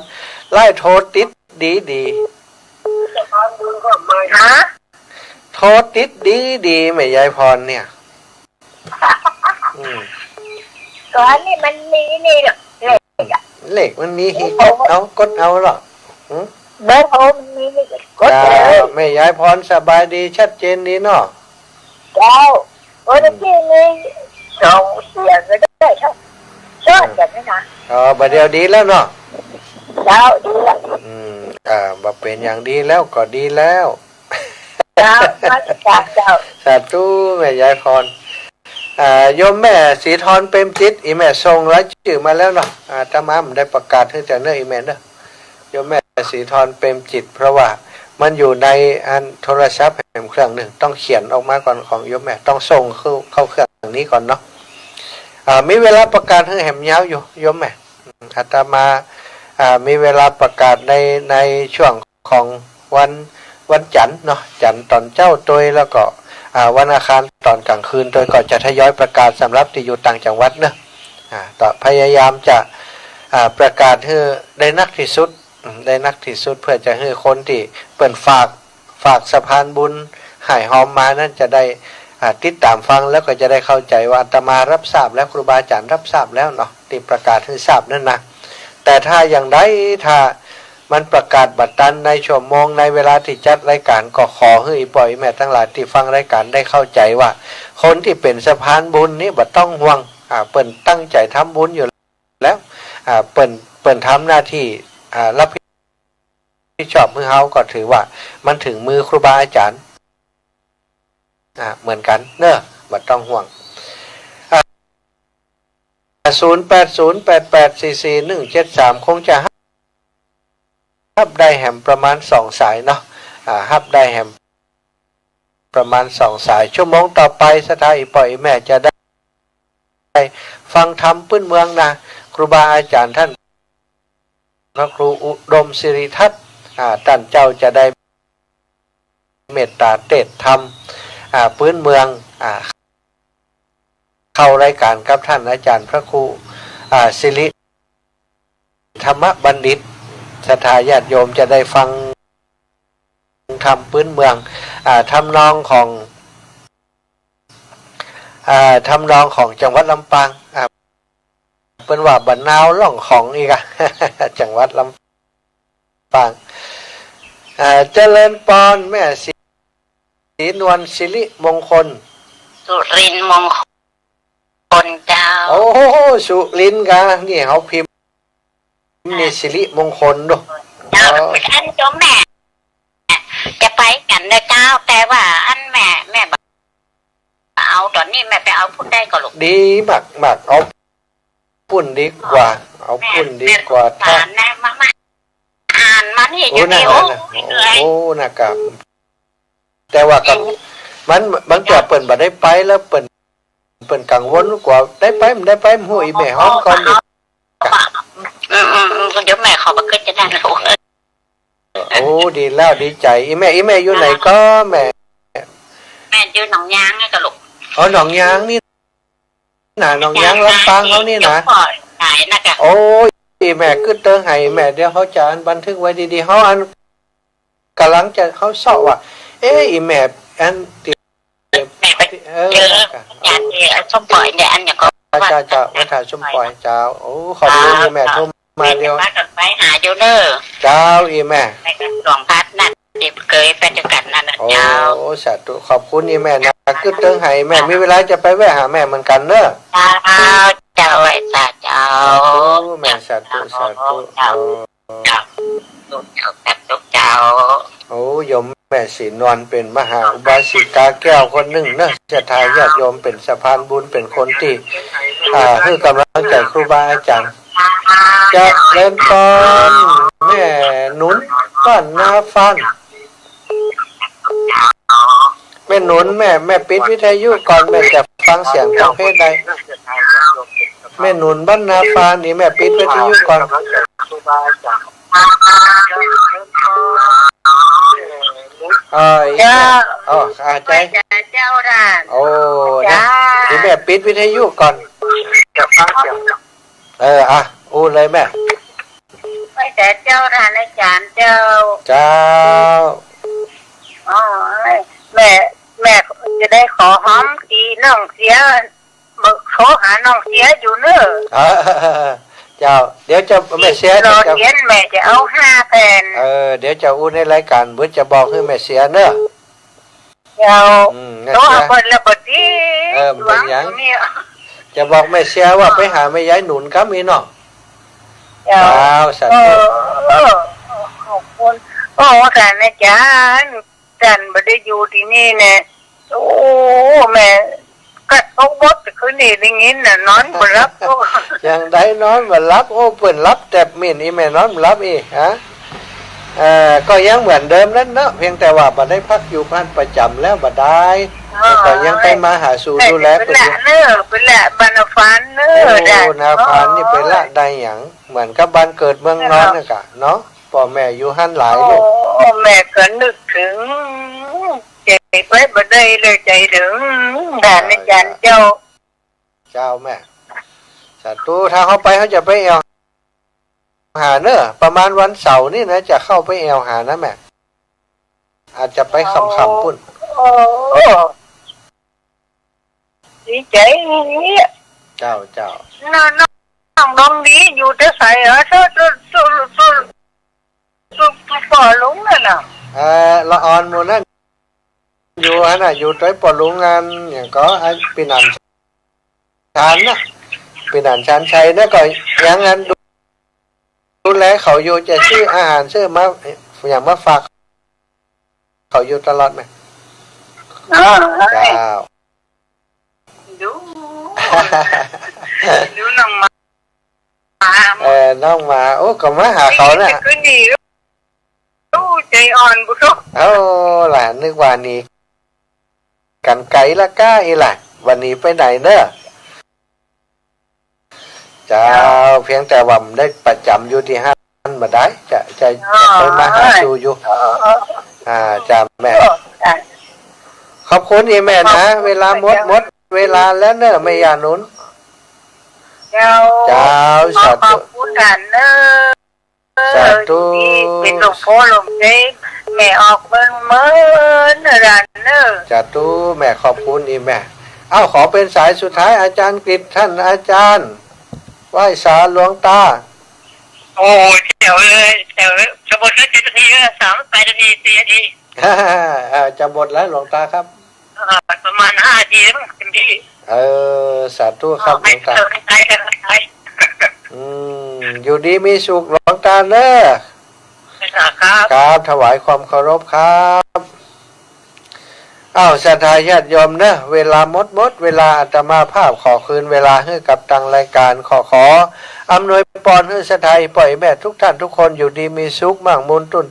ไล่โทษติดดีโทษติดดีแม่ยายพรเนี่ยก่อนนี่มันมีนี่หรอเหล็กมันมีหีกดเอาหรอเบอร์โทรมันมีกดแม่ยายพรสบายดีชัดเจนดีเนาะเจ้าวันที่นี้ส่งเสียงก็ได้ครับชอบแบบนี้นะบัดเดียวดีแล้วเนาะเจ้าดีแล้วบัดเป็นอย่างดีแล้วก็ดีแล้วเจ้าสาธุแม่ยายพรโยมแม่สีทรเปรมจิตอีแม่ส่งรายชื่อมาแล้วเนาะตามันได้ประกาศให้แต่เนื้ออีแม่เนาะโยมแม่สีทรเปรมจิตเพราะว่ามันอยู่ในโทรศัพท์แห่งเครื่องหนึ่งต้องเขียนออกมาก่อนของโยมแม่ต้องส่งเข้าเครื่องนี้ก่อนเนาะมีเวลาประกาศให้แหมยาวอยู่โยมแม่อาตมามีเวลาประกาศในช่วงของวันจันทร์เนาะจันทร์ตอนเจ้าตัวแล้วก็วันอังคารตอนกลางคืนโดยก็จะทยอยประกาศสำหรับที่อยู่ต่างจังหวัดเนอะต่อพยายามจะประกาศให้ได้นักที่สุดเพื่อจะให้คนที่เปิดฝากสะพานบุญหายหอมมานั่นจะได้ติดตามฟังแล้วก็จะได้เข้าใจว่าอาตมารับทราบแล้วครูบาอาจารย์รับทราบแล้วเนาะที่ประกาศให้ทราบนั่นนะแต่ถ้าอย่างใดถ้ามันประกาศบัตรตันในชั่วโมงในเวลาที่จัดรายการก็ขอให้ปล่อยแม่ทั้งหลายที่ฟังรายการได้เข้าใจว่าคนที่เป็นสะพานบุญนี่บัดต้องห่วงเปิ่นตั้งใจทำบุญอยู่แล้วเปิ่นทำหน้าที่รับผิดชอบมือเฮาก็ถือว่ามันถึงมือครูบาอาจารย์เหมือนกันเนอะบัดต้องห่วง0808844173คงจะฮับได้แหมประมาณ2 สายเนาะฮับได้แหมประมาณ2 สายชั่วโมงต่อไปสถานีปล่อยแม่จะได้ฟังธรรมพื้นเมืองนะ รูบาอาจารย์ท่านพระครูอุดมศิริทัตน์ท่านเจ้าจะได้เมตตาเทศธรรมพื้นเมืองเข้ารายการกับท่านอาจารย์พระครูศิริธรรมบัณฑิตศรัทธาญาติโยมจะได้ฟังธรรมพื้นเมืองทำนองของจังหวัดลำปางเป็นว่าบรรนาวล่องของอีกจังหวัดลำปางเจริญปอนแม่ศรีนวลศิริมงคลสุรินทร์มงคลเจ้าโอ้สุรินทร์กะนี่เขาพิมพ์นี่ศิริมงคลด้วยเจ้าอันโยมแม่จะไปกันนะเจ้าแต่ว่าอันแม่เอาตอนนี้แม่ไปเอาพุ่นได้ก็ลูกดีมากเอาพุ่นดีกว่าเอาพุ่นดีกว่าถ้าแม่มาอ่านมันนี่อยู่นี่โอ้นะครับแต่ว่ากับมันจะเปิ่นบ่ได้ไปแล้วเปิ่นกังวลกว่าได้ไปมันได้ไปหูอีแม่ฮ้อมก่อนเดี๋ยวแม่ขอมาขึ้นจะได้ลูกโอ้ดีแล้วดีใจอีแม่อยู่ไหนก็แม่อยู่หนองยางไงกับลูกอ๋อหนองยางนี่น่ะหนองยางลำปางเขานี่นะโอ้ยแม่ขึ้นเตอร์ให้แม่เดี๋ยวเขาจะบันทึกไว้ดีๆเขาอันกำลังจะเขาสอบว่าอีแม่อันแม่ไปเจอญาติส้มปล่อยเนี่ยอันอย่างก็เจ้าวัฒนส้มปล่อยเจ้าโอ้ขอบคุณแม่โทรมาเดียวไปหาอยู่เนอเจ้าอีแม่ไปกันหลวงพัดนั่นเคยไปด้วยกันนั่นเจ้าโอ้สาธุขอบคุณอีแม่นะขึ้นเติงให้แม่มีเวลาจะไปแวะหาแม่เหมือนกันเนอะเจ้าไอ้สาเจ้าแม่สาธุเจ้าเจ้าโอ้โยมแม่ศรีนวลเป็นมหาอุบาสิกาแก้วคนหนึ่งนะจะทายญาติโยมเป็นสะพานบุญเป็นคนที่คือกำลังใจครูบาอาจารย์จะเล่นตอนแม่หนุนก้อนนาฟันแม่หนุนแม่ปิดวิทยุก่อนแม่จะฟังเสียงของเพศใดแม่หนุนบ้านนาฟานนี่แม่ปิดวิทยุก่อนอาใจเจ้าด่านโอ้นะนี่แม่ปิดวิทยุก่อนอู้เลยแม่ไปแต่เจ้าด่านอาจารย์เจ้าแม่จะได้ขอหอมทีน้องเสียโทรหาน้องเสียอยู่เนอะเจ้าเดี๋ยวจะแม่เสียรอเย็นแม่จะเอา5 แผ่นเดี๋ยวจะอู้ในรายการเพื่อจะบอกให้แม่เสียเนอะเจ้าโทรหาคนละบดีเป็นอย่างจะบอกแม่เสียว่าไปหาแม่ยายหนุนครับมีเนาะเจ้าสาธุขอบคุณกันนะจ๊ะจันไม่ได้อยู่ที่นี่เนี่ยโอ้แม่กัดเขาบดคืนนี้อย่างงี้น่ะนอนบ่รับอย่างใดนอนบ่รับโอ้เปิ่นรับแต่มิ่นอีแม่นอนบ่รับอีฮะก็ยังเหมือนเดิมนั่นเนาะเพียงแต่ว่าบ่ได้พักอยู่บ้านประจำแล้วบ่ได้ก็ยังไปมาหาสู่ดูแลเป็นละเนอเป็นละบรรฟานเนอนาฟานนี่เป็นละได้หยังเหมือนกับบ้านเกิดเมืองนอนน่ะกะเนาะพ่อแม่อยู่หั่นหลายลูกแม่ก็นึกถึงใจไปบ่ได้เลยใจถึงด่านอาจารย์เจ้าแม่สาธุถ้าเขาไปเขาจะไปแอวหาเนอะประมาณวันเสาร์นี่นะจะเข้าไปแอวหานะแม่อาจจะไปคำปุ่นดีใจเจ้าน้องดีอยู่ที่ใส่สุปอลุงน่ะละออนโมนั่นอยู่น่ะอยู่ใต้ปอลุงงานอย่างก็ปีนันชานนะปีนันชานชัยนะก็อย่างนั้นดูแลเขาอยู่จะซื้ออาหารซื้อมาอย่างมาฝากเขาอยู่ตลอดไหมเจ้าดูน้องมาน้องมาโอ้ก็มาหาเขาน่ะใจอ่อนบุตรหลานนึกว่านี่กันไก่ละก้าอีหล่ะวันนี้ไปไหนเนอะ เจ้าเพียงแต่ว่าได้ประจำอยู่ที่ห้านมาได้จะเคยมาหาดูอยู่จ้าแม่ขอบคุณอีแม่นะเวลาหมดเวลาแล้วเนอะไม่ยานุนเจ้าสาธุขอบคุณกันเนอะ สาธุ เป็นหลวงพ่อหลวงเจ๊แม่ออกเบิ่งเมื่อรันเนอะ สาธุแม่ขอบคุณอีแม่ขอเป็นสายสุดท้ายอาจารย์กฤษท่านอาจารย์ไหว้สาหลวงตาโอ้แถวเลยจะหมดแล้ว7 นาที38 นาที4 นาทีจะหมดแล้วหลวงตาครับประมาณ5 นาทีมั้งเต็มที่สาธุครับหลวงตาอยู่ดีมีสุขหลวงตาเนอะครับถวายความเคารพครับศรัทธาญาติโยมเนอะเวลาหมดเวลาอาตมาภาพขอคืนเวลาให้กับทางรายการขออำนวยพรให้ศรัทธาปล่อยแม่ทุกท่านทุกคนอยู่ดีมีสุขมั่งมูลตุน